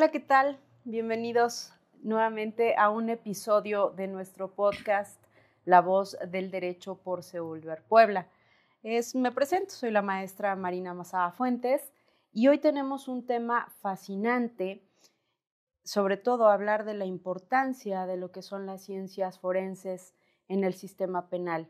Hola, ¿qué tal? Bienvenidos nuevamente a un episodio de nuestro podcast La Voz del Derecho por Seúlver, Puebla. Me presento, soy la maestra Marina Mazada Fuentes y hoy tenemos un tema fascinante, sobre todo hablar de la importancia de lo que son las ciencias forenses en el sistema penal.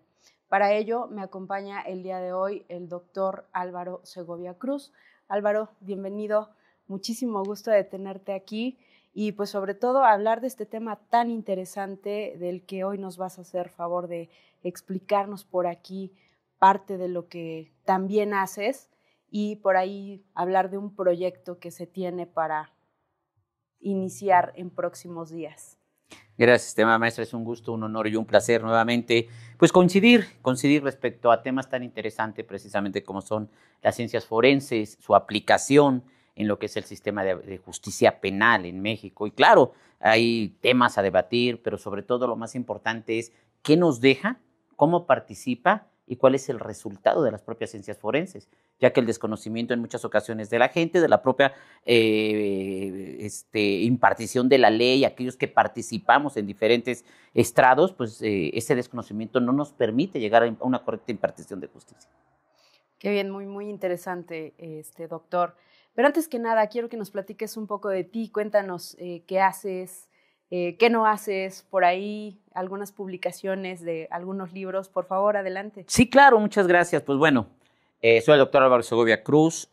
Para ello me acompaña el día de hoy el doctor Álvaro Segovia Cruz. Álvaro, bienvenido. Muchísimo gusto de tenerte aquí y pues sobre todo hablar de este tema tan interesante del que hoy nos vas a hacer favor de explicarnos por aquí parte de lo que también haces y por ahí hablar de un proyecto que se tiene para iniciar en próximos días. Gracias, estimada maestra, es un gusto, un honor y un placer nuevamente pues coincidir respecto a temas tan interesantes precisamente como son las ciencias forenses, su aplicación en lo que es el sistema de justicia penal en México. Y claro, hay temas a debatir, pero sobre todo lo más importante es qué nos deja, cómo participa y cuál es el resultado de las propias ciencias forenses, ya que el desconocimiento en muchas ocasiones de la gente, de la propia impartición de la ley, aquellos que participamos en diferentes estrados, pues ese desconocimiento no nos permite llegar a una correcta impartición de justicia. Qué bien, muy interesante, doctor. Pero antes que nada, quiero que nos platiques un poco de ti, cuéntanos qué haces, qué no haces, por ahí algunas publicaciones de algunos libros, por favor, adelante. Sí, claro, muchas gracias. Pues bueno, soy el doctor Álvaro Segovia Cruz,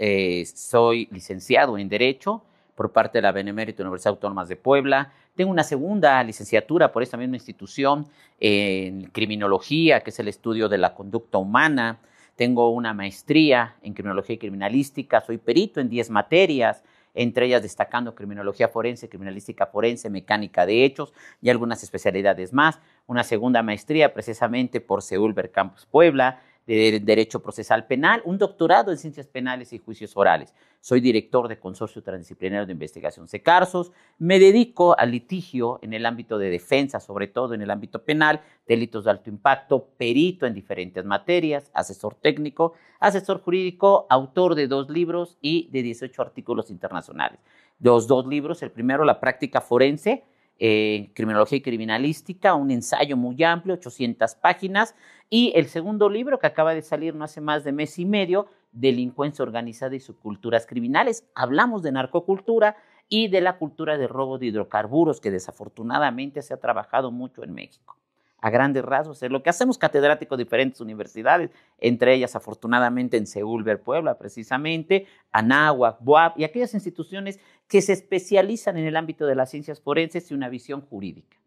soy licenciado en Derecho por parte de la Benemérita Universidad Autónoma de Puebla. Tengo una segunda licenciatura por esta misma institución en Criminología, que es el estudio de la conducta humana. Tengo una maestría en Criminología y Criminalística, soy perito en 10 materias, entre ellas destacando Criminología Forense, Criminalística Forense, Mecánica de Hechos y algunas especialidades más. Una segunda maestría precisamente por Seúlver Campus Puebla, de Derecho Procesal Penal, un doctorado en Ciencias Penales y Juicios Orales. Soy director de Consorcio Transdisciplinario de Investigación CECARSOS. Me dedico al litigio en el ámbito de defensa, sobre todo en el ámbito penal, delitos de alto impacto, perito en diferentes materias, asesor técnico, asesor jurídico, autor de 2 libros y de 18 artículos internacionales. Los 2 libros, el primero, La Práctica Forense, Criminología y Criminalística, un ensayo muy amplio, 800 páginas, y el segundo libro que acaba de salir no hace más de mes y medio, Delincuencia Organizada y Subculturas Criminales. Hablamos de narcocultura y de la cultura de robo de hidrocarburos que desafortunadamente se ha trabajado mucho en México. A grandes rasgos es lo que hacemos catedráticos de diferentes universidades, entre ellas afortunadamente en Seúlver, Puebla, precisamente, Anáhuac, BUAP y aquellas instituciones que se especializan en el ámbito de las ciencias forenses y una visión jurídica.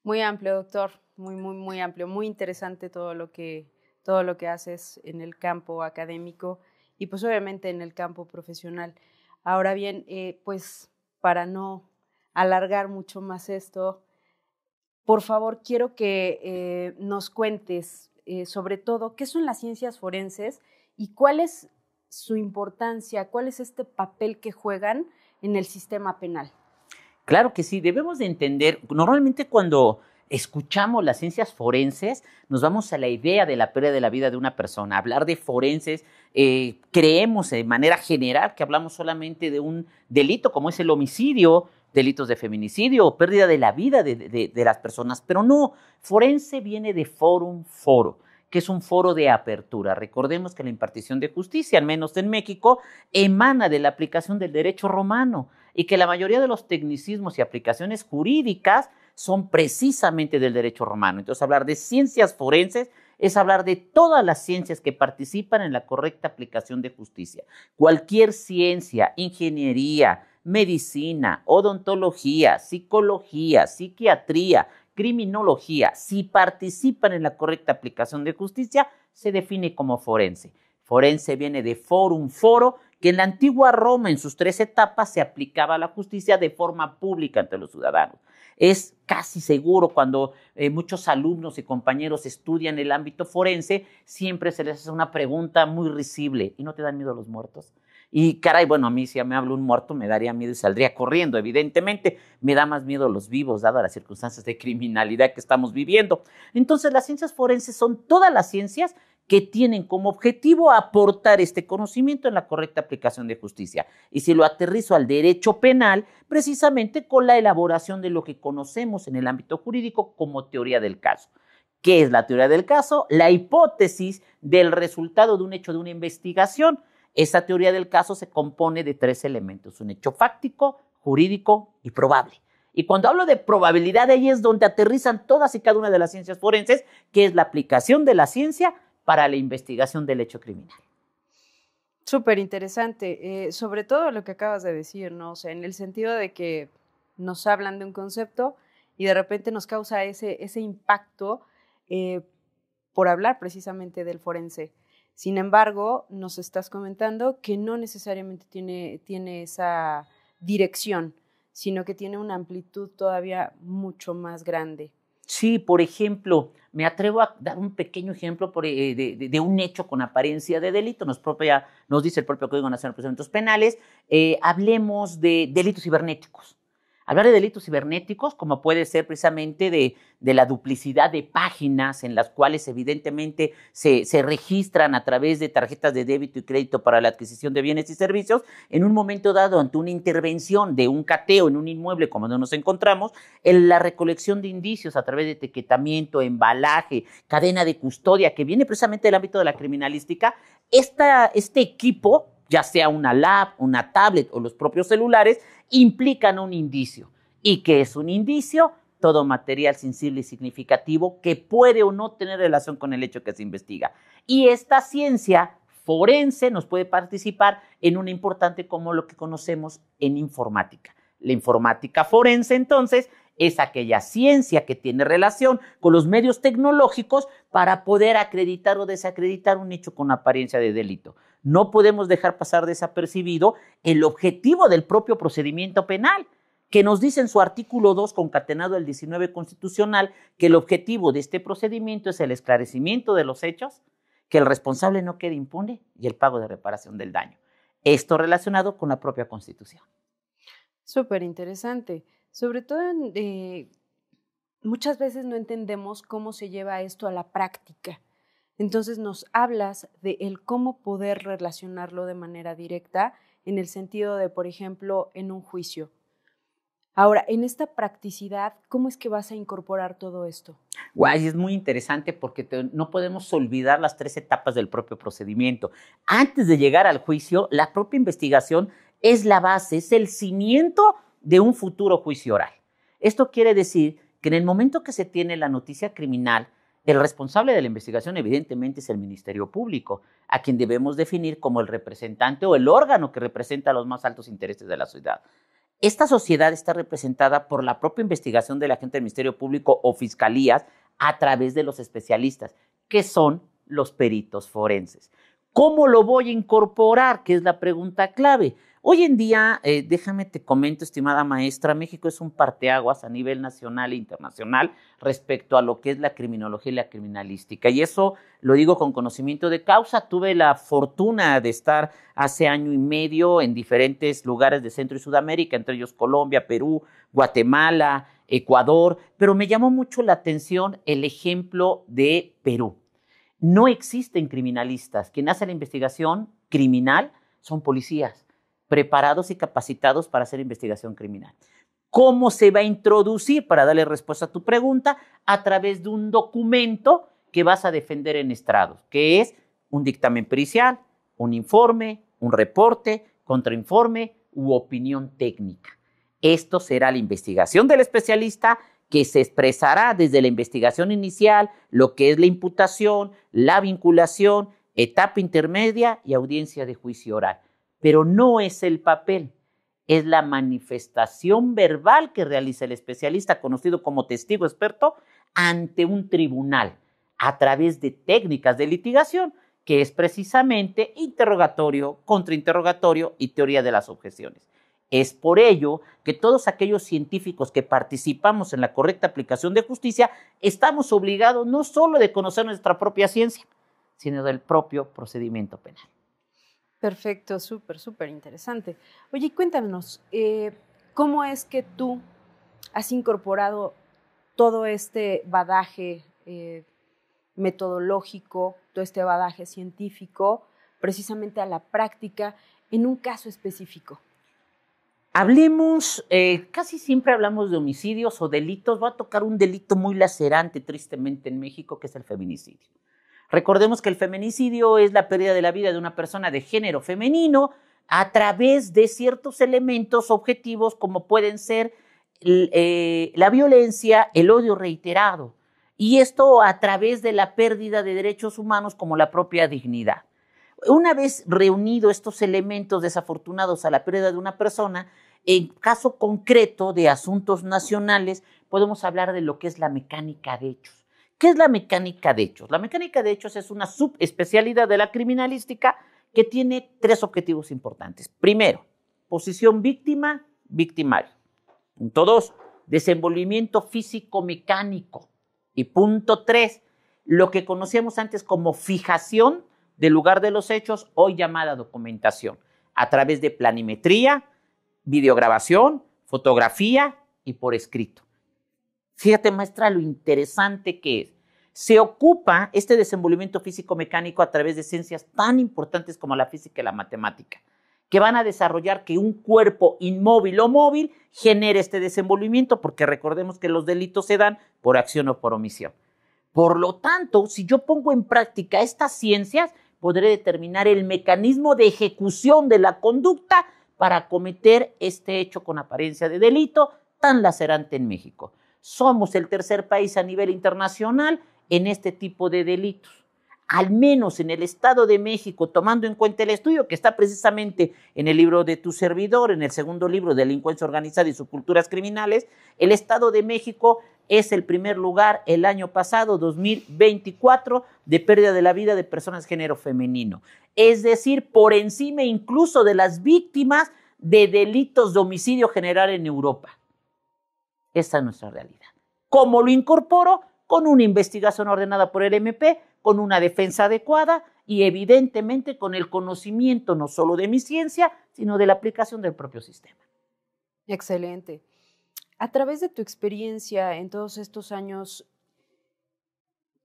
Muy amplio, doctor, muy amplio, muy interesante todo lo que haces en el campo académico y pues obviamente en el campo profesional. Ahora bien, pues para no alargar mucho más esto, por favor, quiero que nos cuentes sobre todo qué son las ciencias forenses y cuál es su importancia, cuál es este papel que juegan en el sistema penal. Claro que sí, debemos de entender, normalmente cuando escuchamos las ciencias forenses, nos vamos a la idea de la pérdida de la vida de una persona. Hablar de forenses, creemos de manera general que hablamos solamente de un delito como es el homicidio, delitos de feminicidio o pérdida de la vida de las personas, pero no, forense viene de forum, foro, que es un foro de apertura. Recordemos que la impartición de justicia, al menos en México, emana de la aplicación del derecho romano y que la mayoría de los tecnicismos y aplicaciones jurídicas son precisamente del derecho romano. Entonces, hablar de ciencias forenses es hablar de todas las ciencias que participan en la correcta aplicación de justicia. Cualquier ciencia, ingeniería, medicina, odontología, psicología, psiquiatría, criminología, si participan en la correcta aplicación de justicia, se define como forense. Forense viene de forum, foro, que en la antigua Roma, en sus 3 etapas, se aplicaba la justicia de forma pública ante los ciudadanos. Es casi seguro cuando muchos alumnos y compañeros estudian el ámbito forense, siempre se les hace una pregunta muy risible. ¿Y no te dan miedo los muertos? Y caray, bueno, a mí si me habla un muerto me daría miedo y saldría corriendo, evidentemente. Me da más miedo los vivos, dado las circunstancias de criminalidad que estamos viviendo. Entonces, las ciencias forenses son todas las ciencias que tienen como objetivo aportar este conocimiento en la correcta aplicación de justicia. Y si lo aterrizo al derecho penal, precisamente con la elaboración de lo que conocemos en el ámbito jurídico como teoría del caso. ¿Qué es la teoría del caso? La hipótesis del resultado de un hecho de una investigación. Esa teoría del caso se compone de 3 elementos: un hecho fáctico, jurídico y probable. Y cuando hablo de probabilidad, ahí es donde aterrizan todas y cada una de las ciencias forenses, que es la aplicación de la ciencia para la investigación del hecho criminal. Súper interesante, sobre todo lo que acabas de decir, ¿no? O sea, en el sentido de que nos hablan de un concepto y de repente nos causa ese impacto por hablar precisamente del forense. Sin embargo, nos estás comentando que no necesariamente tiene esa dirección, sino que tiene una amplitud todavía mucho más grande. Sí, por ejemplo, me atrevo a dar un pequeño ejemplo de un hecho con apariencia de delito. Nos dice el propio Código Nacional de Procedimientos Penales. Hablemos de delitos cibernéticos. Hablar de delitos cibernéticos, como puede ser precisamente de la duplicidad de páginas en las cuales evidentemente se registran a través de tarjetas de débito y crédito para la adquisición de bienes y servicios, en un momento dado, ante una intervención de un cateo en un inmueble como donde nos encontramos, en la recolección de indicios a través de etiquetamiento, embalaje, cadena de custodia, que viene precisamente del ámbito de la criminalística, este equipo, ya sea una lab, una tablet o los propios celulares, implican un indicio. ¿Y qué es un indicio? Todo material sensible y significativo que puede o no tener relación con el hecho que se investiga. Y esta ciencia forense nos puede participar en una importante como lo que conocemos en informática. La informática forense, entonces, es aquella ciencia que tiene relación con los medios tecnológicos para poder acreditar o desacreditar un hecho con apariencia de delito. No podemos dejar pasar desapercibido el objetivo del propio procedimiento penal, que nos dice en su artículo 2, concatenado al 19 constitucional, que el objetivo de este procedimiento es el esclarecimiento de los hechos, que el responsable no quede impune y el pago de reparación del daño. Esto relacionado con la propia Constitución. Súper interesante. Sobre todo, muchas veces no entendemos cómo se lleva esto a la práctica. Entonces nos hablas de el cómo poder relacionarlo de manera directa en el sentido de, por ejemplo, en un juicio. Ahora, en esta practicidad, ¿cómo es que vas a incorporar todo esto? Guay, es muy interesante porque no podemos olvidar las 3 etapas del propio procedimiento. Antes de llegar al juicio, la propia investigación es la base, es el cimiento de un futuro juicio oral. Esto quiere decir que en el momento que se tiene la noticia criminal, el responsable de la investigación evidentemente es el Ministerio Público, a quien debemos definir como el representante o el órgano que representa los más altos intereses de la sociedad. Esta sociedad está representada por la propia investigación del agente del Ministerio Público o fiscalías a través de los especialistas, que son los peritos forenses. ¿Cómo lo voy a incorporar? Que es la pregunta clave. Hoy en día, déjame te comento, estimada maestra, México es un parteaguas a nivel nacional e internacional respecto a lo que es la criminología y la criminalística. Y eso lo digo con conocimiento de causa. Tuve la fortuna de estar hace año y medio en diferentes lugares de Centro y Sudamérica, entre ellos Colombia, Perú, Guatemala, Ecuador, pero me llamó mucho la atención el ejemplo de Perú. No existen criminalistas. Quien hace la investigación criminal son policías preparados y capacitados para hacer investigación criminal. ¿Cómo se va a introducir, para darle respuesta a tu pregunta? A través de un documento que vas a defender en estrados, que es un dictamen pericial, un informe, un reporte, contrainforme u opinión técnica. Esto será la investigación del especialista, que se expresará desde la investigación inicial, lo que es la imputación, la vinculación, etapa intermedia y audiencia de juicio oral. Pero no es el papel, es la manifestación verbal que realiza el especialista, conocido como testigo experto, ante un tribunal, a través de técnicas de litigación, que es precisamente interrogatorio, contrainterrogatorio y teoría de las objeciones. Es por ello que todos aquellos científicos que participamos en la correcta aplicación de justicia estamos obligados no solo de conocer nuestra propia ciencia, sino del propio procedimiento penal. Perfecto, súper interesante. Oye, cuéntanos, ¿cómo es que tú has incorporado todo este bagaje metodológico, todo este bagaje científico, precisamente a la práctica en un caso específico? Hablemos, casi siempre hablamos de homicidios o delitos. Voy a tocar un delito muy lacerante, tristemente, en México, que es el feminicidio. Recordemos que el feminicidio es la pérdida de la vida de una persona de género femenino a través de ciertos elementos objetivos como pueden ser la violencia, el odio reiterado, y esto a través de la pérdida de derechos humanos como la propia dignidad. Una vez reunidos estos elementos desafortunados a la pérdida de una persona, en caso concreto de asuntos nacionales, podemos hablar de lo que es la mecánica de hechos. ¿Qué es la mecánica de hechos? La mecánica de hechos es una subespecialidad de la criminalística que tiene 3 objetivos importantes. Primero, posición víctima-victimario. Punto 2, desenvolvimiento físico-mecánico. Y punto 3, lo que conocíamos antes como fijación del lugar de los hechos, hoy llamada documentación, a través de planimetría, videograbación, fotografía y por escrito. Fíjate, maestra, lo interesante que es. Se ocupa este desenvolvimiento físico-mecánico a través de ciencias tan importantes como la física y la matemática, que van a desarrollar que un cuerpo inmóvil o móvil genere este desenvolvimiento, porque recordemos que los delitos se dan por acción o por omisión. Por lo tanto, si yo pongo en práctica estas ciencias, podré determinar el mecanismo de ejecución de la conducta para cometer este hecho con apariencia de delito tan lacerante en México. Somos el tercer país a nivel internacional en este tipo de delitos. Al menos en el Estado de México, tomando en cuenta el estudio que está precisamente en el libro de tu servidor, en el segundo libro, Delincuencia Organizada y Subculturas Criminales, el Estado de México es el primer lugar el año pasado, 2024, de pérdida de la vida de personas de género femenino. Es decir, por encima incluso de las víctimas de delitos de homicidio general en Europa. Esa es nuestra realidad. ¿Cómo lo incorporo? Con una investigación ordenada por el MP, con una defensa adecuada y evidentemente con el conocimiento no solo de mi ciencia, sino de la aplicación del propio sistema. Excelente. A través de tu experiencia en todos estos años,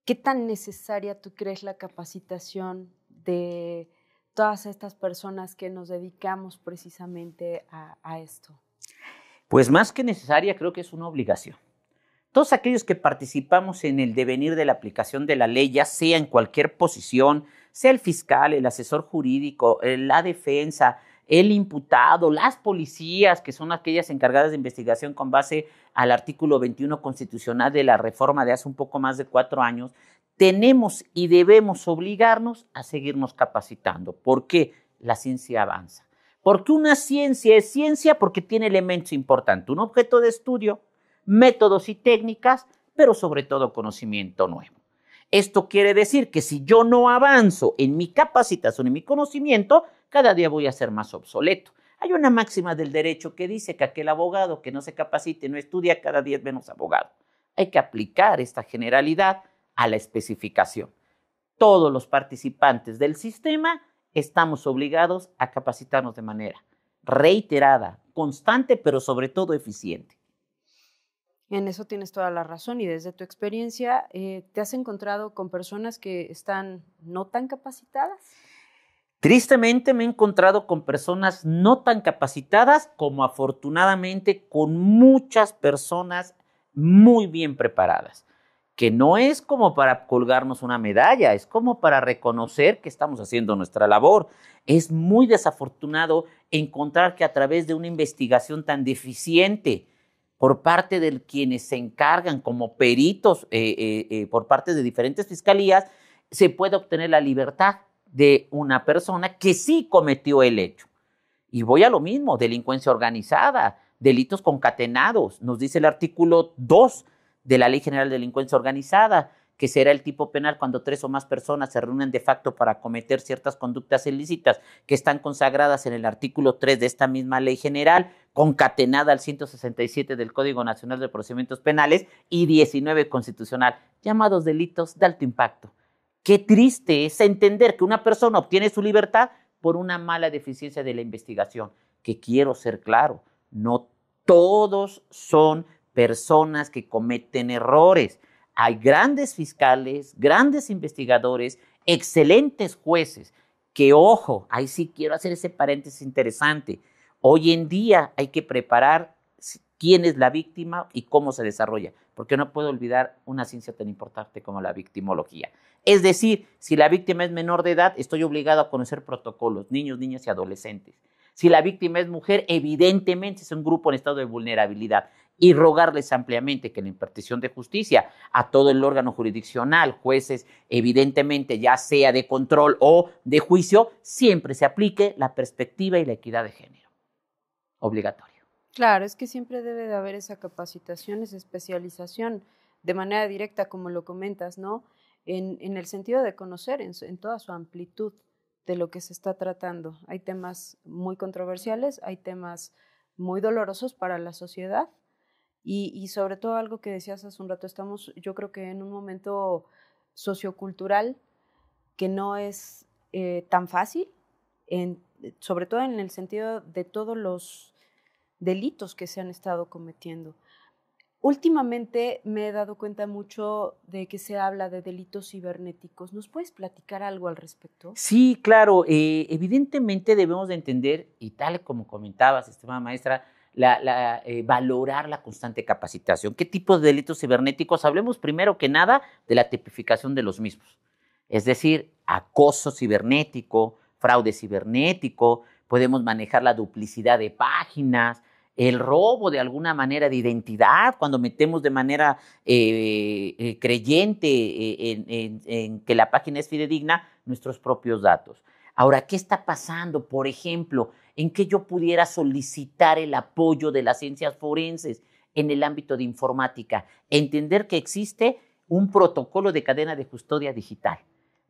¿qué tan necesaria tú crees la capacitación de todas estas personas que nos dedicamos precisamente a esto? Pues más que necesaria, creo que es una obligación. Todos aquellos que participamos en el devenir de la aplicación de la ley, ya sea en cualquier posición, sea el fiscal, el asesor jurídico, la defensa, el imputado, las policías, que son aquellas encargadas de investigación con base al artículo 21 constitucional de la reforma de hace un poco más de 4 años, tenemos y debemos obligarnos a seguirnos capacitando. ¿Por qué? La ciencia avanza. Porque una ciencia es ciencia porque tiene elementos importantes, un objeto de estudio, métodos y técnicas, pero sobre todo conocimiento nuevo. Esto quiere decir que si yo no avanzo en mi capacitación, en mi conocimiento, cada día voy a ser más obsoleto. Hay una máxima del derecho que dice que aquel abogado que no se capacite, no estudia, cada día es menos abogado. Hay que aplicar esta generalidad a la especificación. Todos los participantes del sistema estamos obligados a capacitarnos de manera reiterada, constante, pero sobre todo eficiente. En eso tienes toda la razón y desde tu experiencia, ¿te has encontrado con personas que están no tan capacitadas? Tristemente me he encontrado con personas no tan capacitadas como afortunadamente con muchas personas muy bien preparadas, que no es como para colgarnos una medalla, es como para reconocer que estamos haciendo nuestra labor. Es muy desafortunado encontrar que a través de una investigación tan deficiente por parte de quienes se encargan como peritos por parte de diferentes fiscalías, se puede obtener la libertad de una persona que sí cometió el hecho. Y voy a lo mismo, delincuencia organizada, delitos concatenados. Nos dice el artículo 2 de la Ley General de Delincuencia Organizada, que será el tipo penal cuando 3 o más personas se reúnen de facto para cometer ciertas conductas ilícitas que están consagradas en el artículo 3 de esta misma Ley General, concatenada al 167 del Código Nacional de Procedimientos Penales y 19 constitucional, llamados delitos de alto impacto. Qué triste es entender que una persona obtiene su libertad por una mala deficiencia de la investigación, que quiero ser claro, no todos son personas que cometen errores. hay grandes fiscales, grandes investigadores, excelentes jueces, que ojo, ahí sí quiero hacer ese paréntesis interesante. Hoy en día hay que preparar quién es la víctima y cómo se desarrolla, porque no puedo olvidar una ciencia tan importante como la victimología. Es decir, si la víctima es menor de edad, estoy obligado a conocer protocolos, niños, niñas y adolescentes. Si la víctima es mujer, evidentemente es un grupo en estado de vulnerabilidad y rogarles ampliamente que la impartición de justicia a todo el órgano jurisdiccional, jueces, evidentemente ya sea de control o de juicio, siempre se aplique la perspectiva y la equidad de género. Obligatorio. Claro, es que siempre debe de haber esa capacitación, esa especialización de manera directa, como lo comentas, ¿no? En el sentido de conocer en toda su amplitud de lo que se está tratando. Hay temas muy controversiales, hay temas muy dolorosos para la sociedad y sobre todo algo que decías hace un rato, estamos yo creo que en un momento sociocultural que no es tan fácil, sobre todo en el sentido de todos los delitos que se han estado cometiendo. Últimamente me he dado cuenta mucho de que se habla de delitos cibernéticos. ¿Nos puedes platicar algo al respecto? Sí, claro. Evidentemente debemos de entender, y tal como comentabas, estimada maestra, valorar la constante capacitación. ¿Qué tipo de delitos cibernéticos? Hablemos primero que nada de la tipificación de los mismos. Es decir, acoso cibernético, fraude cibernético, podemos manejar la duplicidad de páginas, el robo de alguna manera de identidad, cuando metemos de manera creyente en que la página es fidedigna nuestros propios datos. Ahora, ¿qué está pasando? Por ejemplo, en que yo pudiera solicitar el apoyo de las ciencias forenses en el ámbito de informática, entender que existe un protocolo de cadena de custodia digital.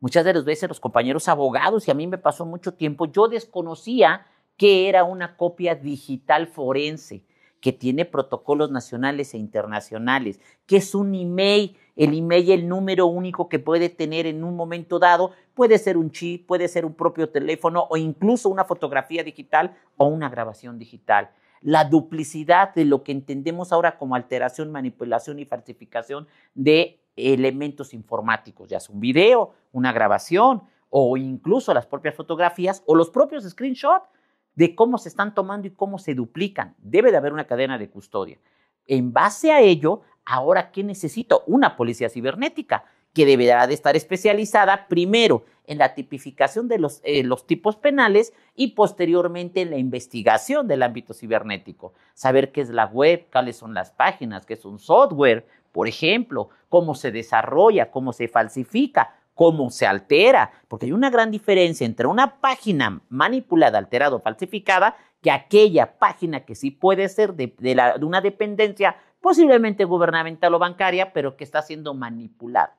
Muchas de las veces los compañeros abogados, y a mí me pasó mucho tiempo, yo desconocía que era una copia digital forense, que tiene protocolos nacionales e internacionales, que es un email, el número único que puede tener en un momento dado, puede ser un chip, puede ser un propio teléfono o incluso una fotografía digital o una grabación digital. La duplicidad de lo que entendemos ahora como alteración, manipulación y falsificación de elementos informáticos, ya sea un video, una grabación o incluso las propias fotografías o los propios screenshots de cómo se están tomando y cómo se duplican. Debe de haber una cadena de custodia. En base a ello, ahora, ¿qué necesito? Una policía cibernética que deberá de estar especializada primero en la tipificación de los tipos penales y posteriormente en la investigación del ámbito cibernético. Saber qué es la web, cuáles son las páginas, qué es un software, por ejemplo, cómo se desarrolla, cómo se falsifica, cómo se altera, porque hay una gran diferencia entre una página manipulada, alterada o falsificada que aquella página que sí puede ser de una dependencia posiblemente gubernamental o bancaria, pero que está siendo manipulada.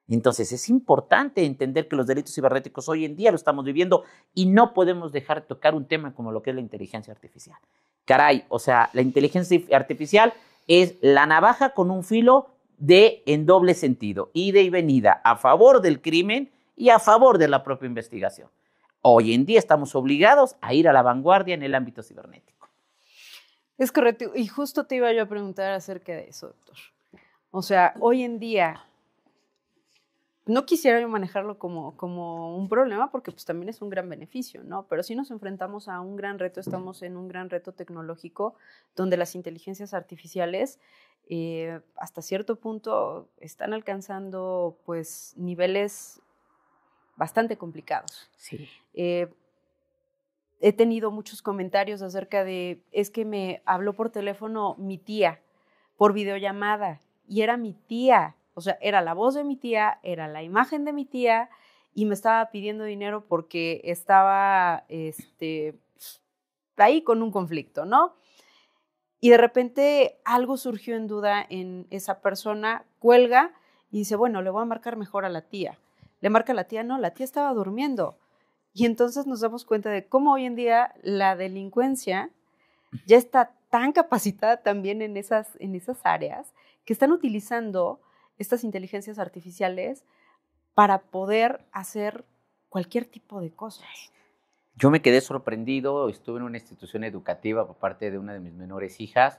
Entonces es importante entender que los delitos cibernéticos hoy en día lo estamos viviendo y no podemos dejar de tocar un tema como lo que es la inteligencia artificial. Caray, o sea, la inteligencia artificial es la navaja con un filo en doble sentido, ida y venida, a favor del crimen y a favor de la propia investigación. Hoy en día estamos obligados a ir a la vanguardia en el ámbito cibernético. Es correcto, y justo te iba yo a preguntar acerca de eso, doctor. O sea, hoy en día, no quisiera yo manejarlo como un problema porque pues también es un gran beneficio, ¿no? Pero sí nos enfrentamos a un gran reto, estamos en un gran reto tecnológico donde las inteligencias artificiales hasta cierto punto están alcanzando pues niveles bastante complicados. Sí. He tenido muchos comentarios acerca de, es que me habló por teléfono mi tía, por videollamada, y era mi tía. O sea, era la voz de mi tía, era la imagen de mi tía y me estaba pidiendo dinero porque estaba ahí con un conflicto, ¿no? Y de repente algo surgió en duda en esa persona, cuelga y dice, bueno, le voy a marcar mejor a la tía. Le marca a la tía, no, la tía estaba durmiendo. Y entonces nos damos cuenta de cómo hoy en día la delincuencia ya está tan capacitada también en esas áreas que están utilizando estas inteligencias artificiales para poder hacer cualquier tipo de cosas. Yo me quedé sorprendido, estuve en una institución educativa por parte de una de mis menores hijas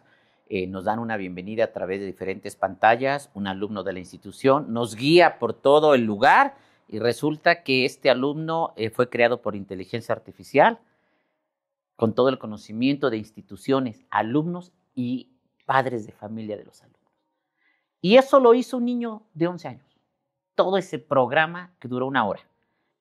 nos dan una bienvenida a través de diferentes pantallas, un alumno de la institución nos guía por todo el lugar y resulta que este alumno fue creado por inteligencia artificial con todo el conocimiento de instituciones, alumnos y padres de familia de los alumnos. Y eso lo hizo un niño de 11 años. Todo ese programa que duró 1 hora.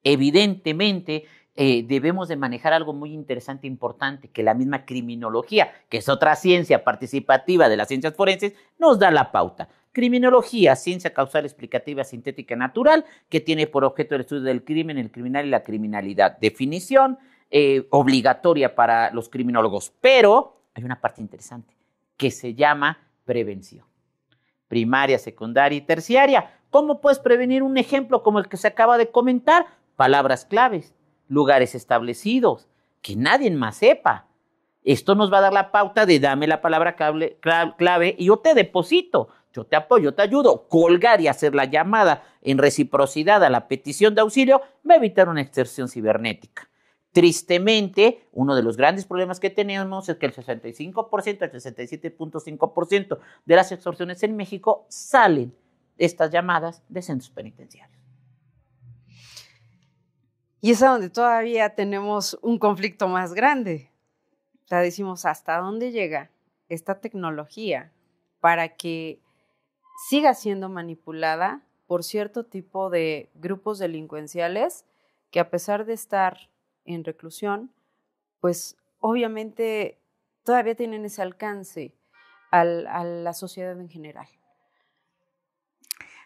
Evidentemente, debemos de manejar algo muy interesante e importante, que la misma criminología, que es otra ciencia participativa de las ciencias forenses, nos da la pauta. Criminología, ciencia causal explicativa, sintética, natural, que tiene por objeto el estudio del crimen, el criminal y la criminalidad. Definición obligatoria para los criminólogos, pero hay una parte interesante que se llama prevención. Primaria, secundaria y terciaria. ¿Cómo puedes prevenir un ejemplo como el que se acaba de comentar? Palabras claves, lugares establecidos, que nadie más sepa. Esto nos va a dar la pauta de dame la palabra clave y yo te deposito, yo te apoyo, te ayudo. Colgar y hacer la llamada en reciprocidad a la petición de auxilio va a evitar una extorsión cibernética. Tristemente, uno de los grandes problemas que tenemos es que el 65%, el 67.5% de las extorsiones en México salen estas llamadas de centros penitenciarios. Y es a donde todavía tenemos un conflicto más grande. O sea, decimos, ¿hasta dónde llega esta tecnología para que siga siendo manipulada por cierto tipo de grupos delincuenciales que, a pesar de estar en reclusión, pues obviamente todavía tienen ese alcance a la sociedad en general?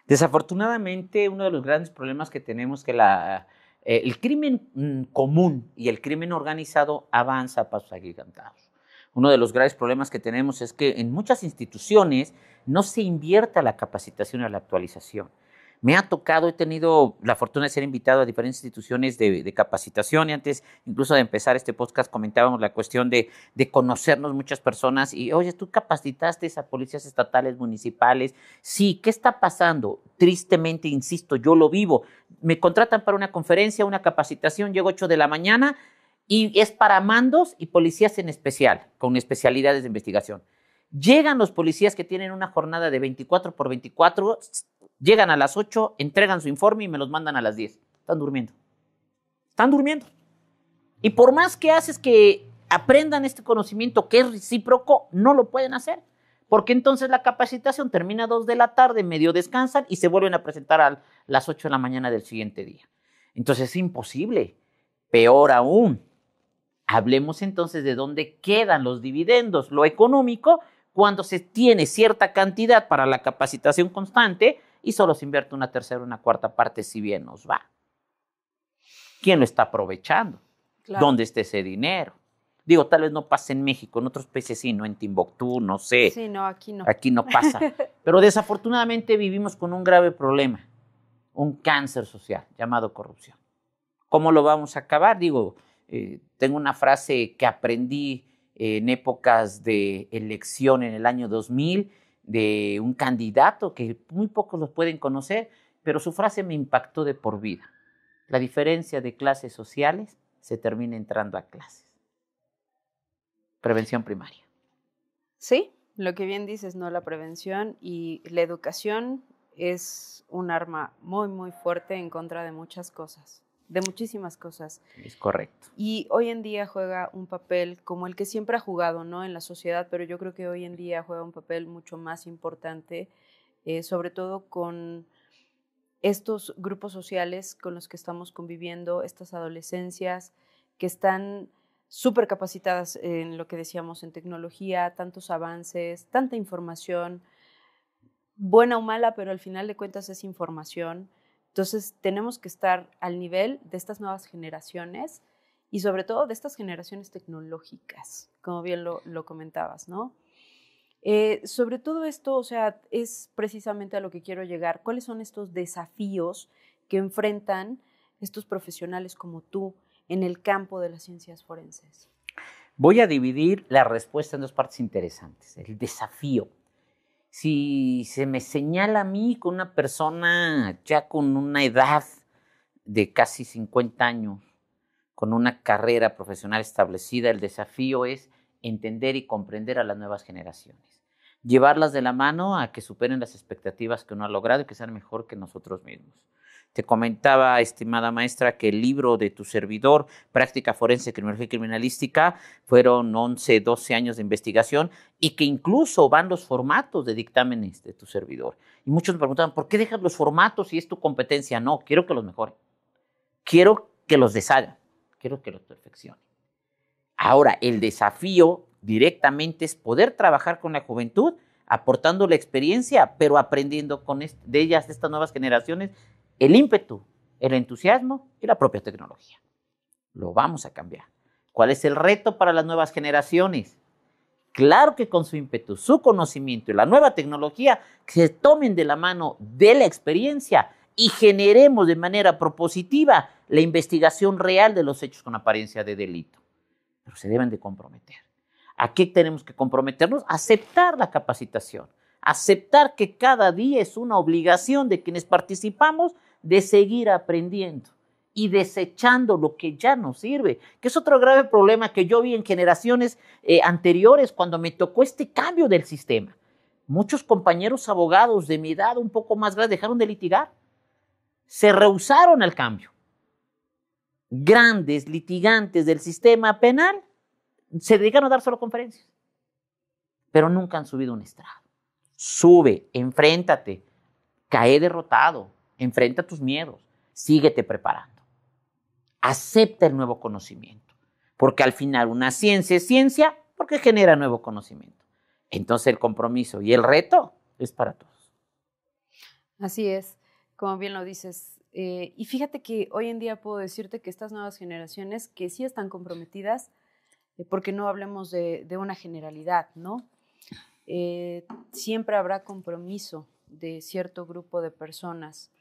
Desafortunadamente, uno de los grandes problemas que tenemos es que el crimen común y el crimen organizado avanza a pasos agigantados. Uno de los graves problemas que tenemos es que en muchas instituciones no se invierte la capacitación y la actualización. Me ha tocado, he tenido la fortuna de ser invitado a diferentes instituciones de capacitación y antes incluso de empezar este podcast comentábamos la cuestión de conocernos muchas personas y, oye, ¿tú capacitaste a policías estatales, municipales? Sí, ¿qué está pasando? Tristemente, insisto, yo lo vivo. Me contratan para una conferencia, una capacitación, llego 8 de la mañana y es para mandos y policías en especial, con especialidades de investigación. Llegan los policías que tienen una jornada de 24 por 24, llegan a las 8, entregan su informe y me los mandan a las 10. Están durmiendo. Están durmiendo. Y por más que haces que aprendan este conocimiento que es recíproco, no lo pueden hacer. Porque entonces la capacitación termina a 2 de la tarde, medio descansan y se vuelven a presentar a las 8 de la mañana del siguiente día. Entonces es imposible. Peor aún, hablemos entonces de dónde quedan los dividendos, lo económico, cuando se tiene cierta cantidad para la capacitación constante y solo se invierte una tercera o una cuarta parte si bien nos va. ¿Quién lo está aprovechando? Claro. ¿Dónde está ese dinero? Digo, tal vez no pase en México, en otros países sí, no en Timbuktu, no sé. Sí, no, aquí no. Aquí no pasa. Pero desafortunadamente vivimos con un grave problema, un cáncer social llamado corrupción. ¿Cómo lo vamos a acabar? Digo, tengo una frase que aprendí en épocas de elección en el año 2000 de un candidato que muy pocos lo pueden conocer, pero su frase me impactó de por vida. La diferencia de clases sociales se termina entrando a clases. Prevención primaria. Sí, lo que bien dices, ¿no? La prevención y la educación es un arma muy, muy fuerte en contra de muchas cosas. De muchísimas cosas. Es correcto. Y hoy en día juega un papel como el que siempre ha jugado, ¿no? En la sociedad, pero yo creo que hoy en día juega un papel mucho más importante, sobre todo con estos grupos sociales con los que estamos conviviendo, estas adolescencias que están súper capacitadas en lo que decíamos en tecnología, tantos avances, tanta información, buena o mala, pero al final de cuentas es información. Entonces, tenemos que estar al nivel de estas nuevas generaciones y sobre todo de estas generaciones tecnológicas, como bien lo comentabas, ¿no? Sobre todo esto, o sea, es precisamente a lo que quiero llegar. ¿Cuáles son estos desafíos que enfrentan estos profesionales como tú en el campo de las ciencias forenses? Voy a dividir la respuesta en dos partes interesantes. El desafío. Si se me señala a mí con una persona ya con una edad de casi 50 años, con una carrera profesional establecida, el desafío es entender y comprender a las nuevas generaciones. llevarlas de la mano a que superen las expectativas que uno ha logrado y que sean mejor que nosotros mismos. Te comentaba, estimada maestra, que el libro de tu servidor, Práctica Forense, Criminología y Criminalística, fueron 11, 12 años de investigación y que incluso van los formatos de dictámenes de tu servidor. Y muchos me preguntaban, ¿por qué dejas los formatos si es tu competencia? No, quiero que los mejoren. Quiero que los deshagan. Quiero que los perfeccionen. Ahora, el desafío directamente es poder trabajar con la juventud, aportando la experiencia, pero aprendiendo de ellas, de estas nuevas generaciones, el ímpetu, el entusiasmo y la propia tecnología. Lo vamos a cambiar. ¿Cuál es el reto para las nuevas generaciones? Claro que con su ímpetu, su conocimiento y la nueva tecnología, que se tomen de la mano de la experiencia y generemos de manera propositiva la investigación real de los hechos con apariencia de delito. Pero se deben de comprometer. ¿A qué tenemos que comprometernos? Aceptar la capacitación, aceptar que cada día es una obligación de quienes participamos de seguir aprendiendo y desechando lo que ya no sirve, que es otro grave problema que yo vi en generaciones anteriores cuando me tocó este cambio del sistema. Muchos compañeros abogados de mi edad un poco más grande dejaron de litigar, se rehusaron al cambio. Grandes litigantes del sistema penal se dedicaron a dar solo conferencias, pero nunca han subido un estrado. Sube, enfréntate, cae derrotado, enfrenta tus miedos, síguete preparando. Acepta el nuevo conocimiento, porque al final una ciencia es ciencia porque genera nuevo conocimiento. Entonces el compromiso y el reto es para todos. Así es, como bien lo dices. Y fíjate que hoy en día puedo decirte que estas nuevas generaciones que sí están comprometidas, porque no hablemos de una generalidad, ¿no? Siempre habrá compromiso de cierto grupo de personas.